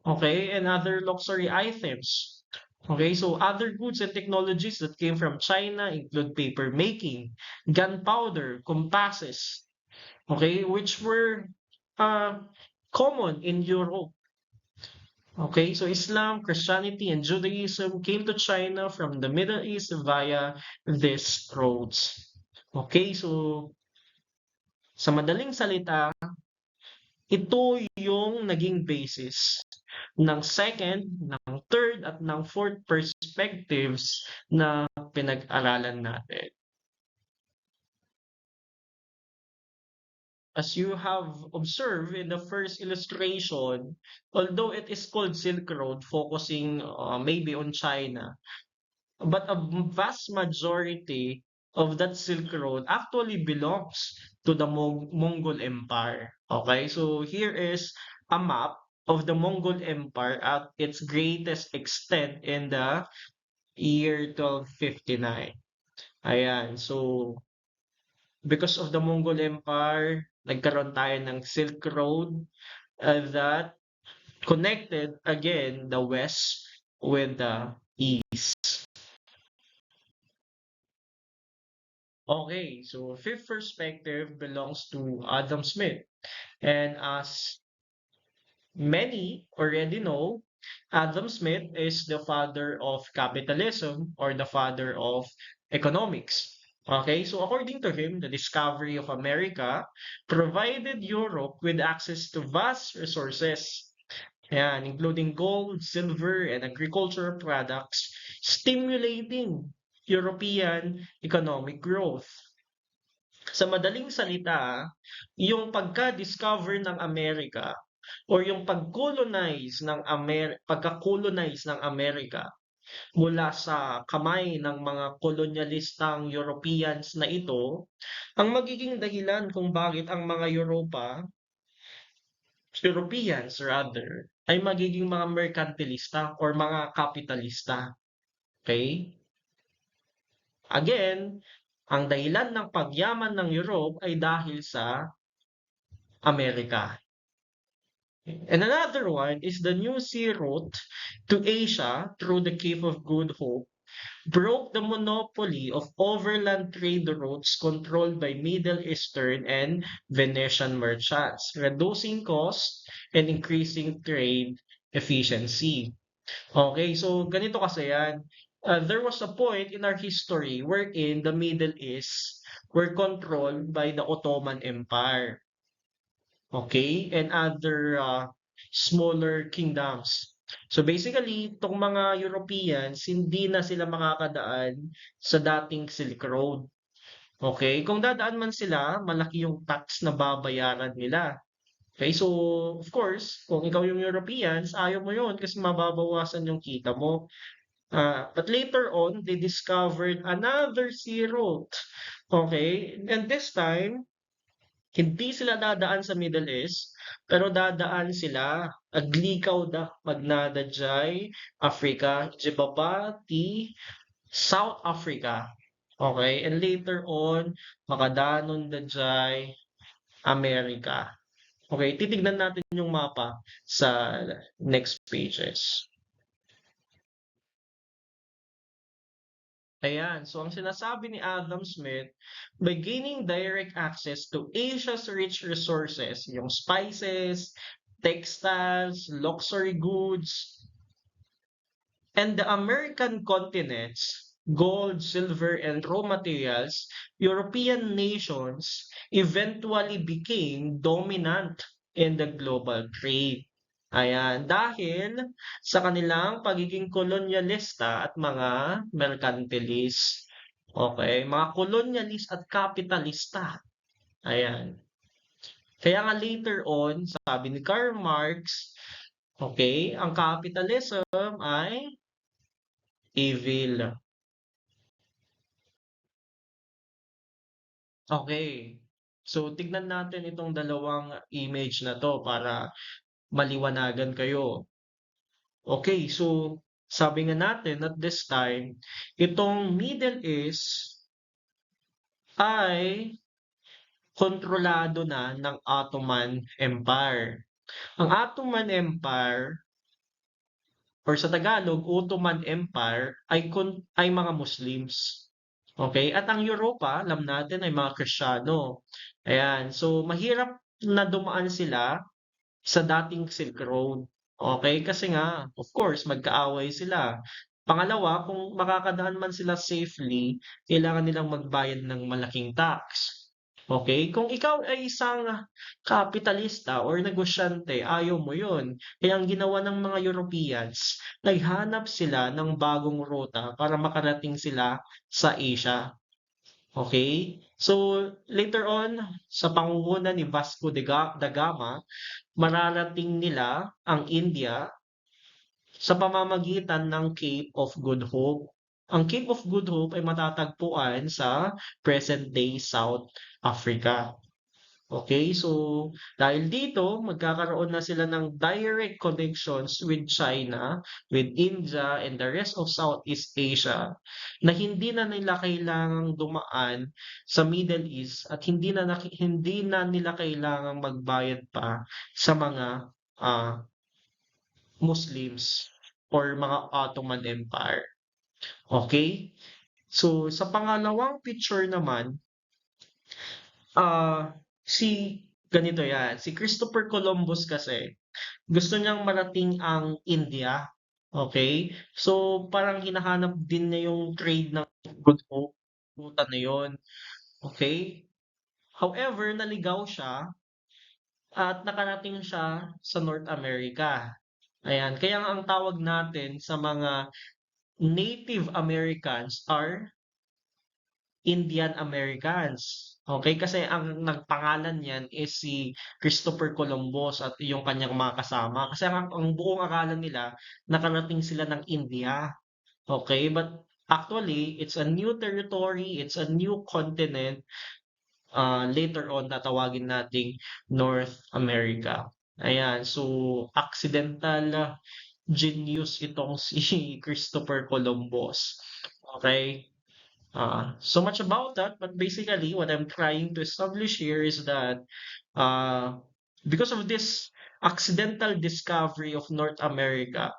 okay, and other luxury items. Okay, so other goods and technologies that came from China include paper making, gunpowder, compasses, okay, which were uh, common in Europe. Okay, so Islam, Christianity, and Judaism came to China from the Middle East via these roads. Okay, so sa madaling salita, ito yung naging basis ng second, ng third, at ng fourth perspectives na pinag-aralan natin. As you have observed in the first illustration, although it is called Silk Road, focusing maybe on China, but a vast majority of that Silk Road actually belongs to the Mongol Empire. Okay, so here is a map of the Mongol Empire at its greatest extent in the year 1259. Ayan, so because of the Mongol Empire, nagkaroon tayo ng Silk Road that connected again the West with the East. Okay, so fifth perspective belongs to Adam Smith. And as many already know, Adam Smith is the father of capitalism, or the father of economics. Okay, so according to him, the discovery of America provided Europe with access to vast resources, yan, including gold, silver, and agricultural products, stimulating European economic growth. Sa madaling salita, yung pagka-discover ng Amerika or yung pagka-colonize ng Amerika mula sa kamay ng mga kolonyalistang Europeans na ito, ang magiging dahilan kung bakit ang mga Europeans rather, ay magiging mga merkantilista or mga kapitalista. Okay? Again, ang dahilan ng pagyaman ng Europe ay dahil sa Amerika. And another one is the new sea route to Asia through the Cape of Good Hope broke the monopoly of overland trade routes controlled by Middle Eastern and Venetian merchants, reducing costs and increasing trade efficiency. Okay, so ganito kasi yan. There was a point in our history wherein the Middle East were controlled by the Ottoman Empire. Okay, and other smaller kingdoms. So basically, itong mga Europeans, hindi na sila makakadaan sa dating Silk Road. Okay? Kung dadaan man sila, malaki yung tax na babayaran nila. Okay, so of course, kung ikaw yung Europeans, ayaw mo yun kasi mababawasan yung kita mo. But later on, they discovered another sea route. Okay, and this time, hindi sila dadaan sa Middle East, pero dadaan sila aglikaw da magnadajay Africa, Djibouti, South Africa. Okay, and later on, makadanon dajay America. Okay, titignan natin yung mapa sa next pages. Ayan, so ang sinasabi ni Adam Smith, by gaining direct access to Asia's rich resources, yung spices, textiles, luxury goods, and the American continents, gold, silver, and raw materials, European nations eventually became dominant in the global trade. Ayan, dahil sa kanilang pagiging kolonyalista at mga merkantilis. Okay, mga kolonyalist at kapitalista. Ayan. Kaya nga later on, sabi ni Karl Marx, okay, ang capitalism ay evil. Okay. So, tignan natin itong dalawang image na to para maliwanagan kayo. Okay, so sabi nga natin at this time, itong Middle East ay kontrolado na ng Ottoman Empire. Ang Ottoman Empire or sa Tagalog, Ottoman Empire ay mga Muslims. Okay? At ang Europa, alam natin ay mga Kristiyano. Ayan. So mahirap na dumaan sila sa dating Silk Road. Okay? Kasi nga, of course, magkaaway sila. Pangalawa, kung makakadaan man sila safely, kailangan nilang magbayad ng malaking tax. Okay? Kung ikaw ay isang kapitalista or negosyante, ayaw mo yun. Kaya ang ginawa ng mga Europeans, naghanap sila ng bagong ruta para makarating sila sa Asia. Okay? So, later on, sa pangunguna ni Vasco da Gama, mararating nila ang India sa pamamagitan ng Cape of Good Hope. Ang Cape of Good Hope ay matatagpuan sa present-day South Africa. Okay, so dahil dito, magkakaroon na sila ng direct connections with China, with India, and the rest of Southeast Asia na hindi na nila kailangang dumaan sa Middle East at hindi na nila kailangang magbayad pa sa mga Muslims or mga Ottoman Empire. Okay? So, sa pangalawang picture naman, si ganito yan, si Christopher Columbus kasi, gusto niyang marating ang India. Okay? So, parang hinahanap din niya yung trade ng Good Hope. Ruta na yun. Okay? However, naligaw siya at nakarating siya sa North America. Ayan. Kaya nga ang tawag natin sa mga Native Americans are Indian Americans. Okay, kasi ang nagpangalan niyan is si Christopher Columbus at yung kanyang mga kasama. Kasi ang buong akala nila, nakarating sila ng India. Okay, but actually, it's a new territory, it's a new continent. Later on, tatawagin nating North America. Ayan, so accidental genius itong si Christopher Columbus. Okay? So much about that, but basically what I'm trying to establish here is that uh, because of this accidental discovery of North America,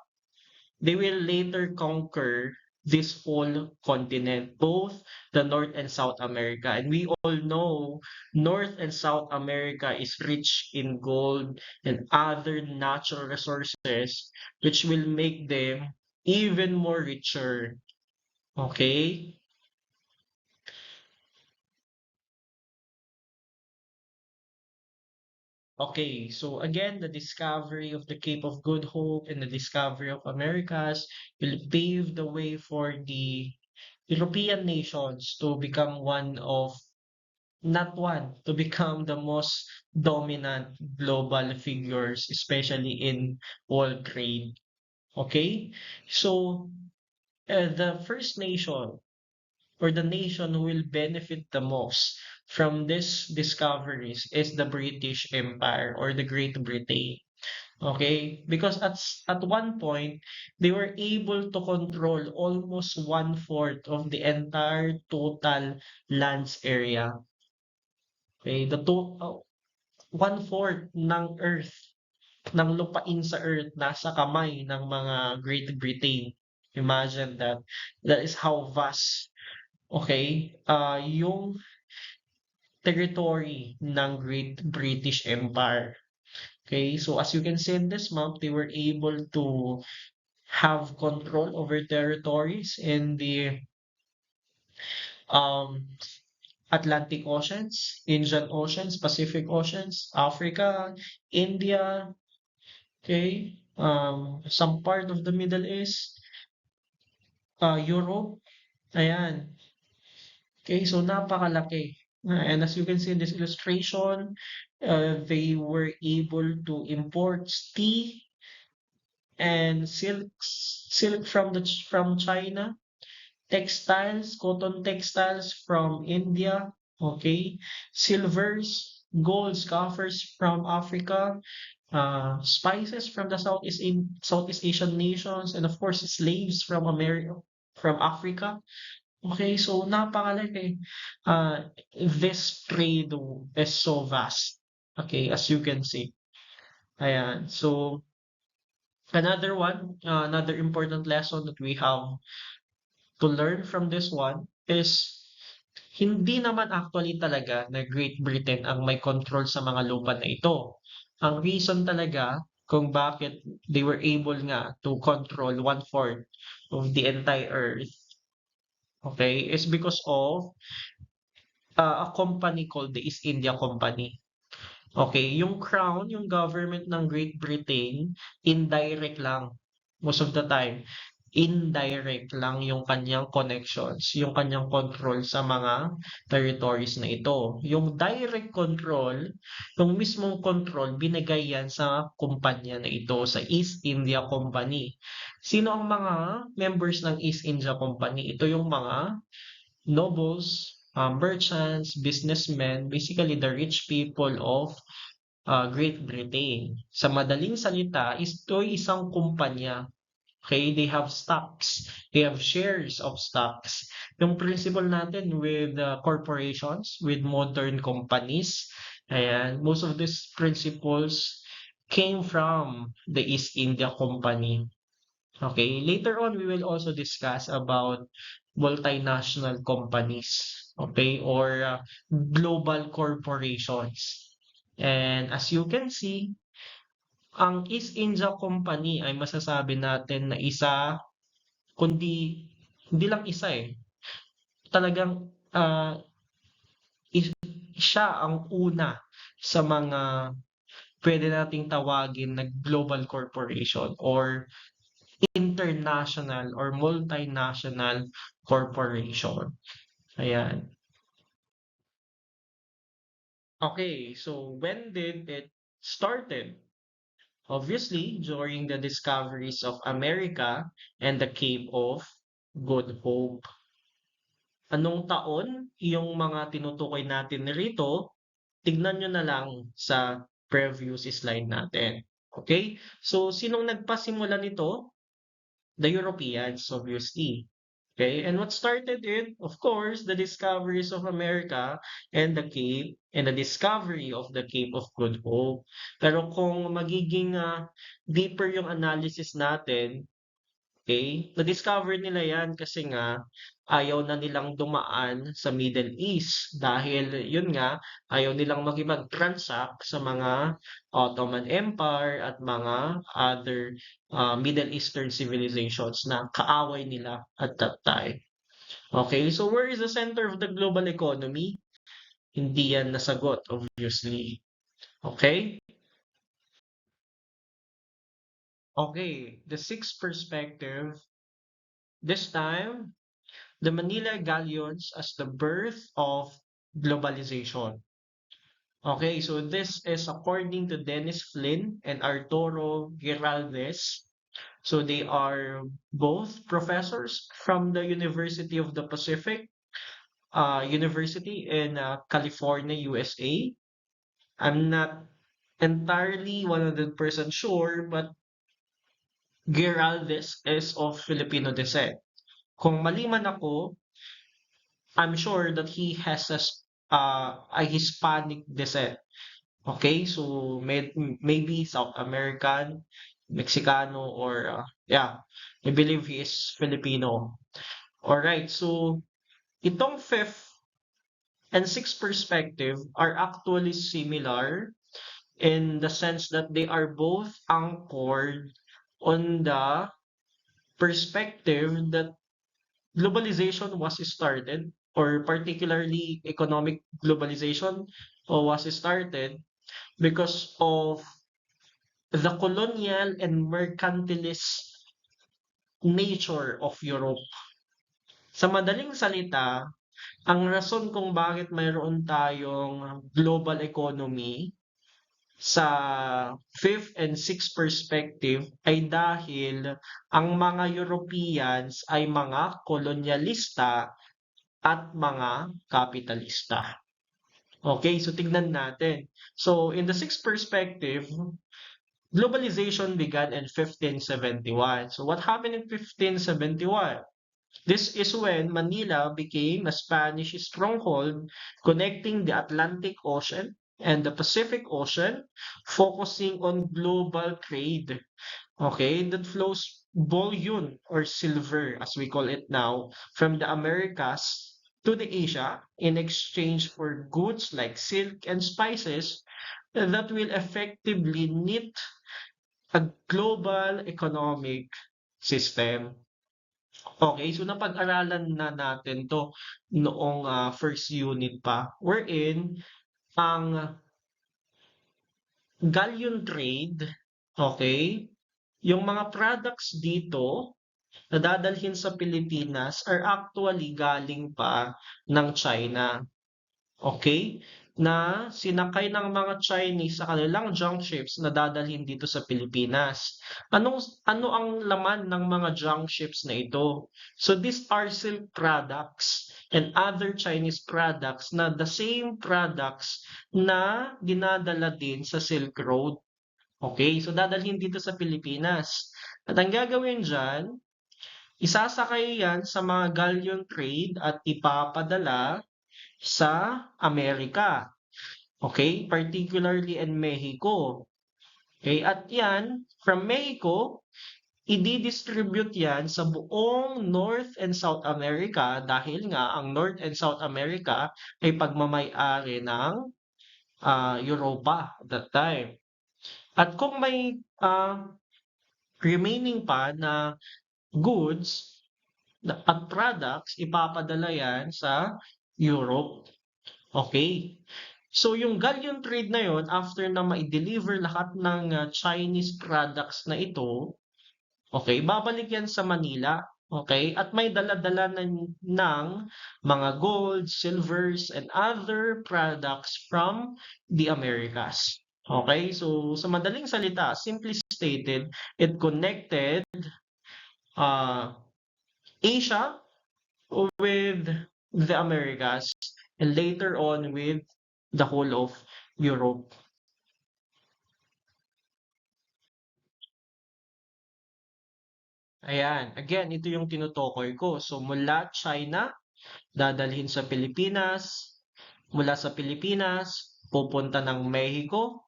they will later conquer this whole continent, both the North and South America. And we all know North and South America is rich in gold and other natural resources, which will make them even more richer. Okay? Okay, so again, the discovery of the Cape of Good Hope and the discovery of Americas will pave the way for the European nations to become one of, not one, to become the most dominant global figures, especially in world trade. Okay, so the first nation or the nation who will benefit the most from these discoveries is the British Empire or the Great Britain. Okay, because at one point they were able to control almost one-fourth of the entire total lands area. Okay, one-fourth ng Earth, ng lupain sa Earth nasa kamay ng mga Great Britain. Imagine that. That is how vast, okay, yung territory ng Great British Empire. Okay, so as you can see in this map, they were able to have control over territories in the um, Atlantic Oceans, Indian Oceans, Pacific Oceans, Africa, India, okay, some part of the Middle East, Europe, ayan. Okay, so napakalaki. And as you can see in this illustration, they were able to import tea and silk from from China, textiles, cotton textiles from India, okay, silvers, golds, coffers from Africa, spices from the Southeast Asian nations, and of course slaves from America, from Africa. Okay, so napakalaki. This trade is so vast. Okay, as you can see. Ayan. So another one, another important lesson that we have to learn from this one is hindi naman actually talaga na Great Britain ang may control sa mga lupa na ito. Ang reason talaga kung bakit they were able nga to control one-fourth of the entire Earth, okay, is because of a company called the East India Company. Okay, yung crown, yung government ng Great Britain, indirect lang. Most of the time, indirect lang yung kanyang connections, yung kanyang control sa mga territories na ito. Yung direct control, yung mismong control, binigay yan sa kumpanya na ito, sa East India Company. Sino ang mga members ng East India Company? Ito yung mga nobles, merchants, businessmen, basically the rich people of Great Britain. Sa madaling salita, ito'y isang kumpanya. Okay, they have stocks. They have shares of stocks. Yung principle natin with corporations, with modern companies, ayan, most of these principles came from the East India Company. Okay, later on we will also discuss about multinational companies, okay, or global corporations. And as you can see, ang East India Company ay masasabi natin na isa, kundi hindi lang isa eh. Talagang siya ang una sa mga pwede nating tawagin na global corporation or international or multinational corporation. Ayan. Okay, so when did it started? Obviously, during the discoveries of America and the Cape of Good Hope. Anong taon yung mga tinutukoy natin rito? Tignan nyo na lang sa previous slide natin. Okay? So, sinong nagpasimula nito? The Europeans, obviously. Okay, and what started it? Of course, the discoveries of America and the Cape and the discovery of the Cape of Good Hope. Pero kung magiging deeper yung analysis natin, okay, na-discover nila yan kasi nga ayaw na nilang dumaan sa Middle East dahil yun nga, ayaw nilang makipag-transact sa mga Ottoman Empire at mga other Middle Eastern civilizations na kaaway nila at that time. Okay, so where is the center of the global economy? Hindi yan nasagot, obviously. Okay? Okay, the sixth perspective, this time, the Manila Galleons as the birth of globalization. Okay, so this is according to Dennis Flynn and Arturo Giraldes. So they are both professors from the University of the Pacific University in California, USA. I'm not entirely 100% sure, but Giraldes is of Filipino descent. Kung mali man ako, I'm sure that he has a Hispanic descent. Okay, so maybe South American, Mexicano, or yeah, I believe he is Filipino. All right, so itong fifth and sixth perspective are actually similar in the sense that they are both anchored on the perspective that globalization was started, or particularly economic globalization was started because of the colonial and mercantilist nature of Europe. Sa madaling salita, ang rason kung bakit mayroon tayong global economy sa fifth and sixth perspective ay dahil ang mga Europeans ay mga kolonyalista at mga kapitalista. Okay, so tignan natin. So in the sixth perspective, globalization began in 1571. So what happened in 1571? This is when Manila became a Spanish stronghold connecting the Atlantic Ocean and the Pacific Ocean, focusing on global trade. Okay, that flows bullion or silver, as we call it now, from the Americas to the Asia in exchange for goods like silk and spices that will effectively knit a global economic system. Okay, so napag-aralan na natin 'to noong first unit pa, wherein ang galleon trade, okay, yung mga products dito na dadalhin sa Pilipinas are actually galing pa ng China. Okay, na sinakay ng mga Chinese sa kanilang junk ships na dadalhin dito sa Pilipinas. Ano ang laman ng mga junk ships na ito? So these are silk products and other Chinese products na the same products na dinadala din sa Silk Road. Okay, so dadalhin dito sa Pilipinas. At ang gagawin diyan, isasakay yan sa mga galleon trade at ipapadala sa Amerika. Okay? Particularly in Mexico. Okay? At yan, from Mexico, i-distribute yan sa buong North and South America dahil nga ang North and South America ay pagmamay-ari ng Europa at that time. At kung may remaining pa na goods at products, ipapadala yan sa Europe. Okay. So yung galleon trade na yon, after na mai-deliver lahat ng Chinese products na ito, okay, babalik yan sa Manila. Okay? At may dala-dala ng mga gold, silvers, and other products from the Americas. Okay? So sa madaling salita, simply stated, it connected uh, Asia with the Americas and later on with the whole of Europe. Ayan, again, ito yung tinutukoy ko. So mula China, dadalhin sa Pilipinas, mula sa Pilipinas, pupunta ng Mexico.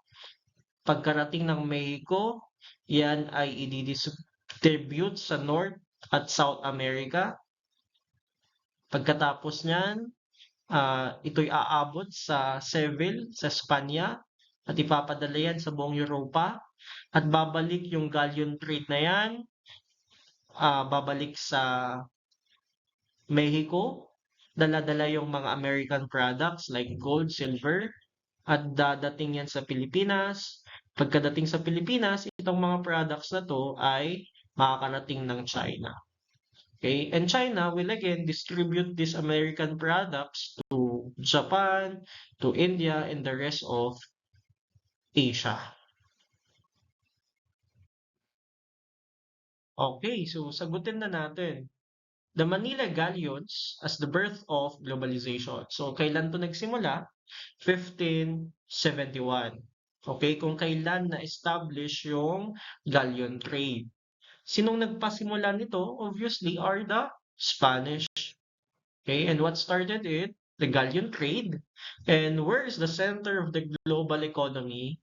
Pagkarating ng Mexico, yan ay i-distribute sa North at South America. Pagkatapos niyan, ito'y aabot sa Seville, sa Espanya, at ipapadala yan sa buong Europa. At babalik yung galleon trade na yan, babalik sa Mexico. Dala-dala yung mga American products like gold, silver. at dadating yan sa Pilipinas. Pagkadating sa Pilipinas, itong mga products na to ay makakarating ng China. Okay? And China will again distribute these American products to Japan, to India, and the rest of Asia. Okay, so sagutin na natin. The Manila Galleons as the birth of globalization. So, kailan to nagsimula? 1571. Okay, kung kailan na-establish yung galleon trade. Sinong nagpasimula nito? Obviously, are the Spanish. Okay, and what started it? The galleon trade. And where is the center of the global economy?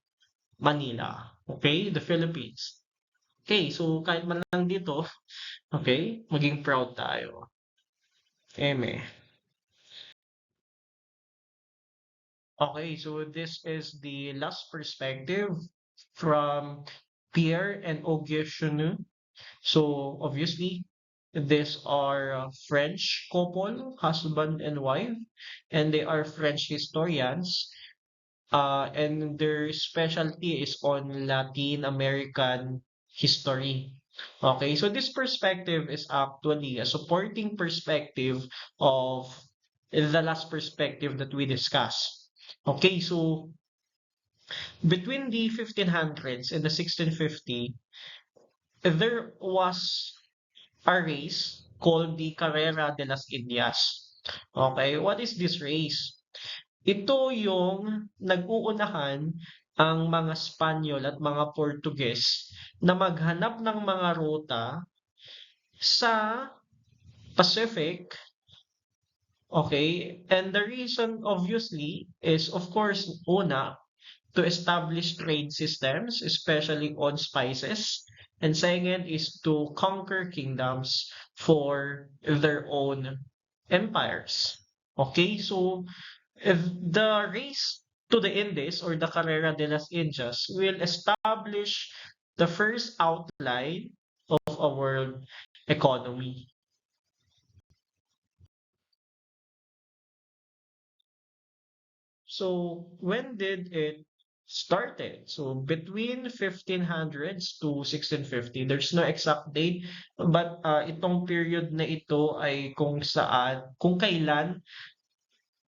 Manila. Okay, the Philippines. Okay, so kahit man lang dito, okay, maging proud tayo. Eme. Okay, so this is the last perspective from Pierre and Auguste Chenu. So obviously, these are French couple, husband and wife, and they are French historians. And their specialty is on Latin American history. Okay, so this perspective is actually a supporting perspective of the last perspective that we discussed. Okay, so between the 1500s and the 1650, there was a race called the Carrera de las Indias. Okay, what is this race? Ito yung nag-uunahan ang mga Spanyol at mga Portuges na maghanap ng mga ruta sa Pacific. Okay, and the reason obviously is of course una to establish trade systems, especially on spices. And second is to conquer kingdoms for their own empires. Okay, so if the race to the Indies or the Carrera de las Indias will establish the first outline of a world economy. So when did it started? So between 1500s to 1650, there's no exact date, but itong period na ito ay kung saan, kung kailan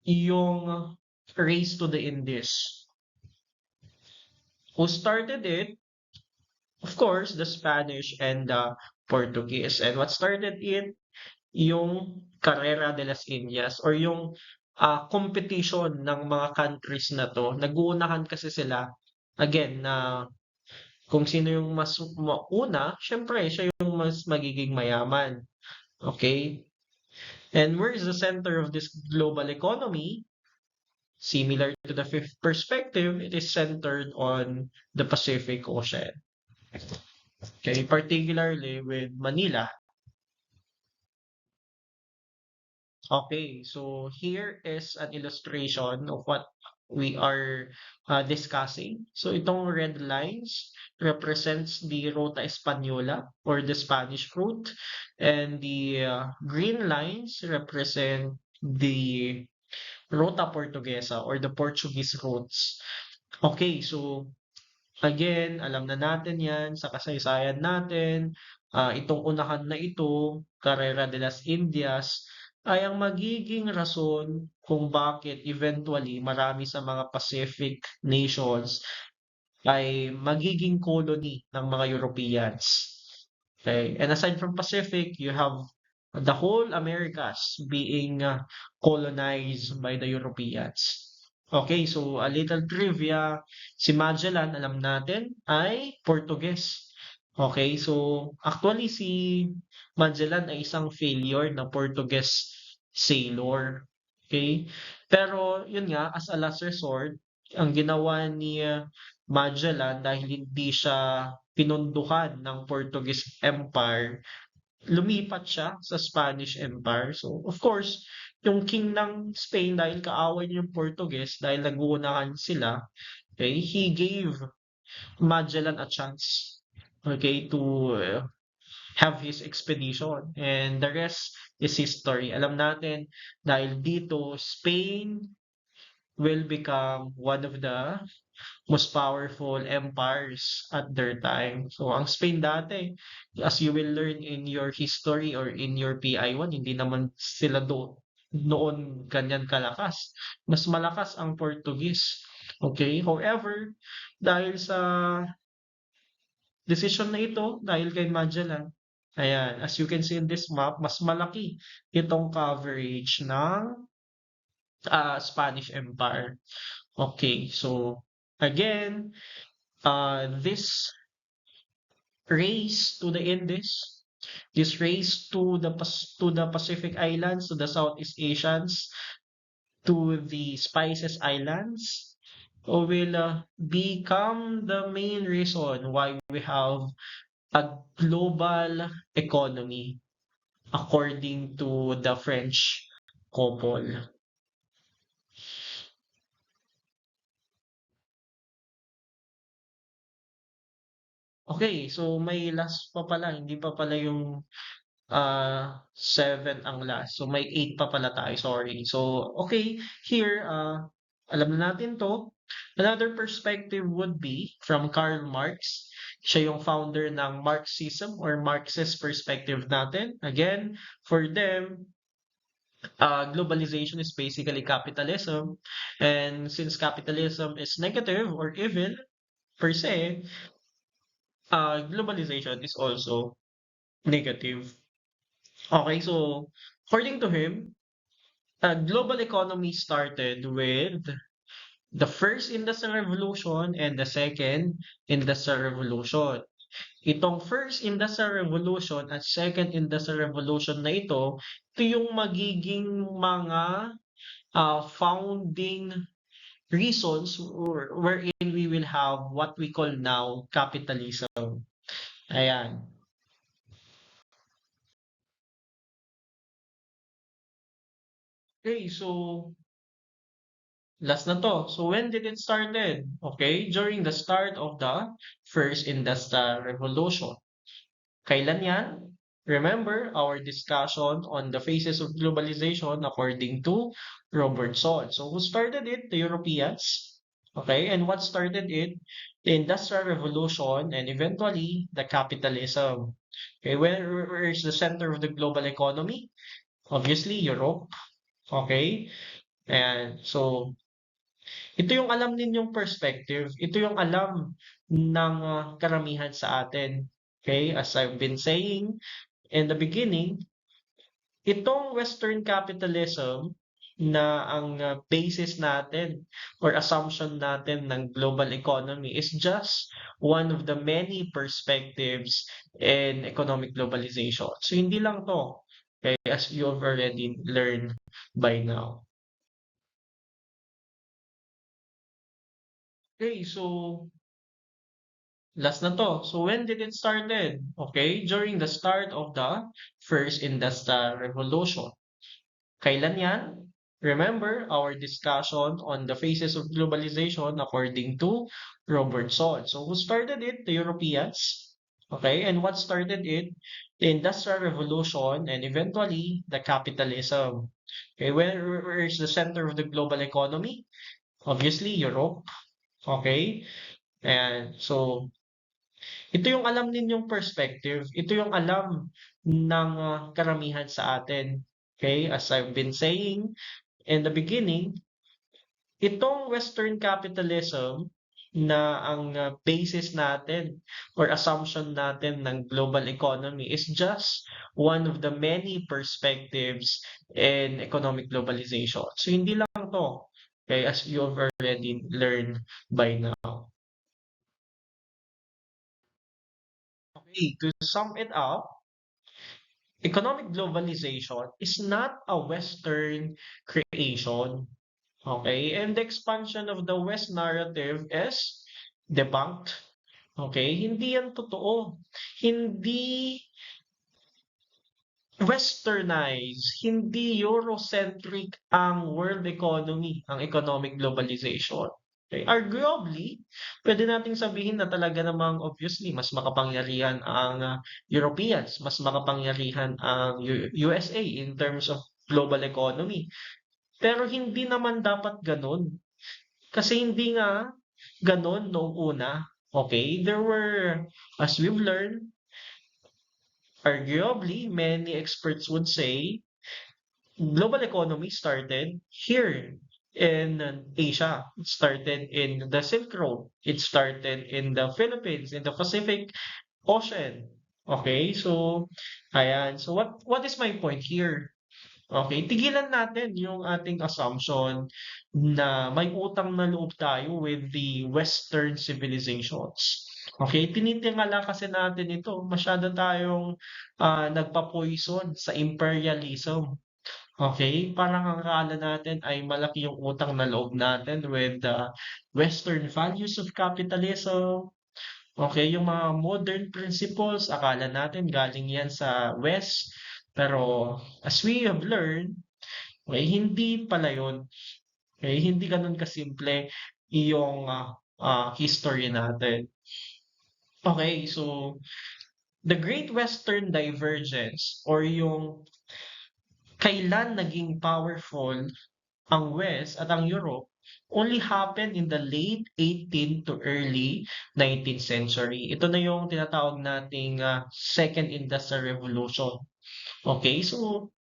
yung race to the Indies. Who started it? Of course, the Spanish and the Portuguese. And what started it? Yung Carrera de las Indias or yung competition ng mga countries na to. Nag-uunahan kasi sila again na kung sino yung mas mauna, syempre siya yung mas magiging mayaman. Okay? And where is the center of this global economy? Similar to the fifth perspective, it is centered on the Pacific Ocean. Okay, particularly with Manila. Okay, so here is an illustration of what we are discussing. So itong red lines represents the Ruta Española or the Spanish route, and the green lines represent the Ruta Portuguesa or the Portuguese routes. Okay, so again, alam na natin yan sa kasaysayan natin. Itong unahan na ito, Carrera de las Indias, ay ang magiging rason kung bakit eventually marami sa mga Pacific nations ay magiging colony ng mga Europeans. Okay? And aside from Pacific, you have the whole Americas being colonized by the Europeans. Okay, so a little trivia. Si Magellan, alam natin, ay Portuguese. Okay, so actually si Magellan ay isang failure na Portuguese sailor. Okay? Pero yun nga, as a last resort, ang ginawa ni Magellan dahil hindi siya pinundukan ng Portuguese Empire, lumipat siya sa Spanish Empire. So, of course, yung king ng Spain dahil kaaway niya yung Portuguese, dahil naguunahan sila, okay, he gave Magellan a chance, okay, to have his expedition. And the rest is history. Alam natin, dahil dito, Spain will become one of the most powerful empires at their time. So, ang Spain dati, as you will learn in your history or in your PI1, hindi naman sila noon ganyan kalakas. Mas malakas ang Portuguese. Okay? However, dahil sa decision na ito, dahil kay Magellan, ayan, as you can see in this map, mas malaki itong coverage ng Spanish Empire. Okay, so again, this race to the Indies, this race to the Pacific Islands, to the Southeast Asians, to the Spices Islands, will become the main reason why we have a global economy according to the French couple. Okay, so may last pa pala, hindi pa pala yung 7 ang last. So may 8 pa pala tayo, sorry. So okay, here alam na natin 'to. Another perspective would be from Karl Marx. Siya yung founder ng Marxism or Marxist perspective natin. Again, for them, globalization is basically capitalism. And since capitalism is negative or evil per se, globalization is also negative. Okay, so according to him, global economy started with the first industrial revolution and the second industrial revolution. Itong first industrial revolution at second industrial revolution na ito yung magiging mga founding reasons wherein we will have what we call now capitalism. Ayan. Okay, so last na to. So when did it started? Okay, during the start of the first industrial revolution. Kailan yan? Remember our discussion on the phases of globalization according to Robertson. So who started it? The Europeans. Okay, and what started it? The Industrial Revolution and eventually the capitalism. Okay, where is the center of the global economy? Obviously, Europe. Okay, and so ito yung alam ninyong perspective. Ito yung alam ng karamihan sa atin. Okay, as I've been saying in the beginning, itong Western capitalism na ang basis natin or assumption natin ng global economy is just one of the many perspectives in economic globalization. So hindi lang to, okay, as you've already learned by now. Okay, so last na to. So when did it started? Okay, during the start of the first industrial revolution. Kailan yan? Remember our discussion on the phases of globalization according to Robertson. So who started it? The Europeans. Okay, and what started it? The Industrial Revolution and eventually the capitalism. Okay, where is the center of the global economy? Obviously, Europe. Okay, and so ito yung alam ninyong perspective, ito yung alam ng karamihan sa atin. Okay, as I've been saying in the beginning, itong Western capitalism na ang basis natin or assumption natin ng global economy is just one of the many perspectives in economic globalization. So hindi lang to, okay, as you've already learned by now. Okay, to sum it up, economic globalization is not a Western creation. Okay, and the expansion of the West narrative is debunked. Okay, hindi yan totoo. Hindi westernized, hindi Eurocentric ang world economy, ang economic globalization. Okay, arguably, pwede nating sabihin na talaga namang obviously mas makapangyarihan ang Europeans, mas makapangyarihan ang USA in terms of global economy. Pero hindi naman dapat ganun. Kasi hindi nga gano'n noong una. Okay? There were, as we've learned, arguably, many experts would say, global economy started here in Asia. It started in the Silk Road. It started in the Philippines, in the Pacific Ocean. Okay? So, ayan. So, what is my point here? Okay, tigilan natin yung ating assumption na may utang na loob tayo with the Western civilizations. Okay, tinitingala kasi natin ito. Masyado tayong nagpa-poison sa imperialism. Okay, parang ang akala natin ay malaki yung utang na loob natin with the Western values of capitalism. Okay, yung mga modern principles, akala natin galing yan sa West. Pero as we have learned, okay, hindi pala yun. Okay, hindi ganun kasimple yung history natin. Okay, so the Great Western Divergence or yung kailan naging powerful ang West at ang Europe only happened in the late 18th to early 19th century. Ito na yung tinatawag nating Second Industrial Revolution. Okay, so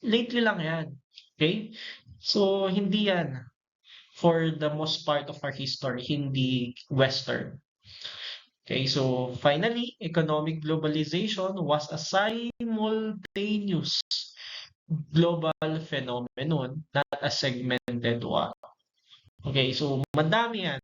lately lang yan. Okay? So hindi yan for the most part of our history, hindi Western. Okay, so finally, economic globalization was a simultaneous global phenomenon, not a segmented one. Okay, so madami yan.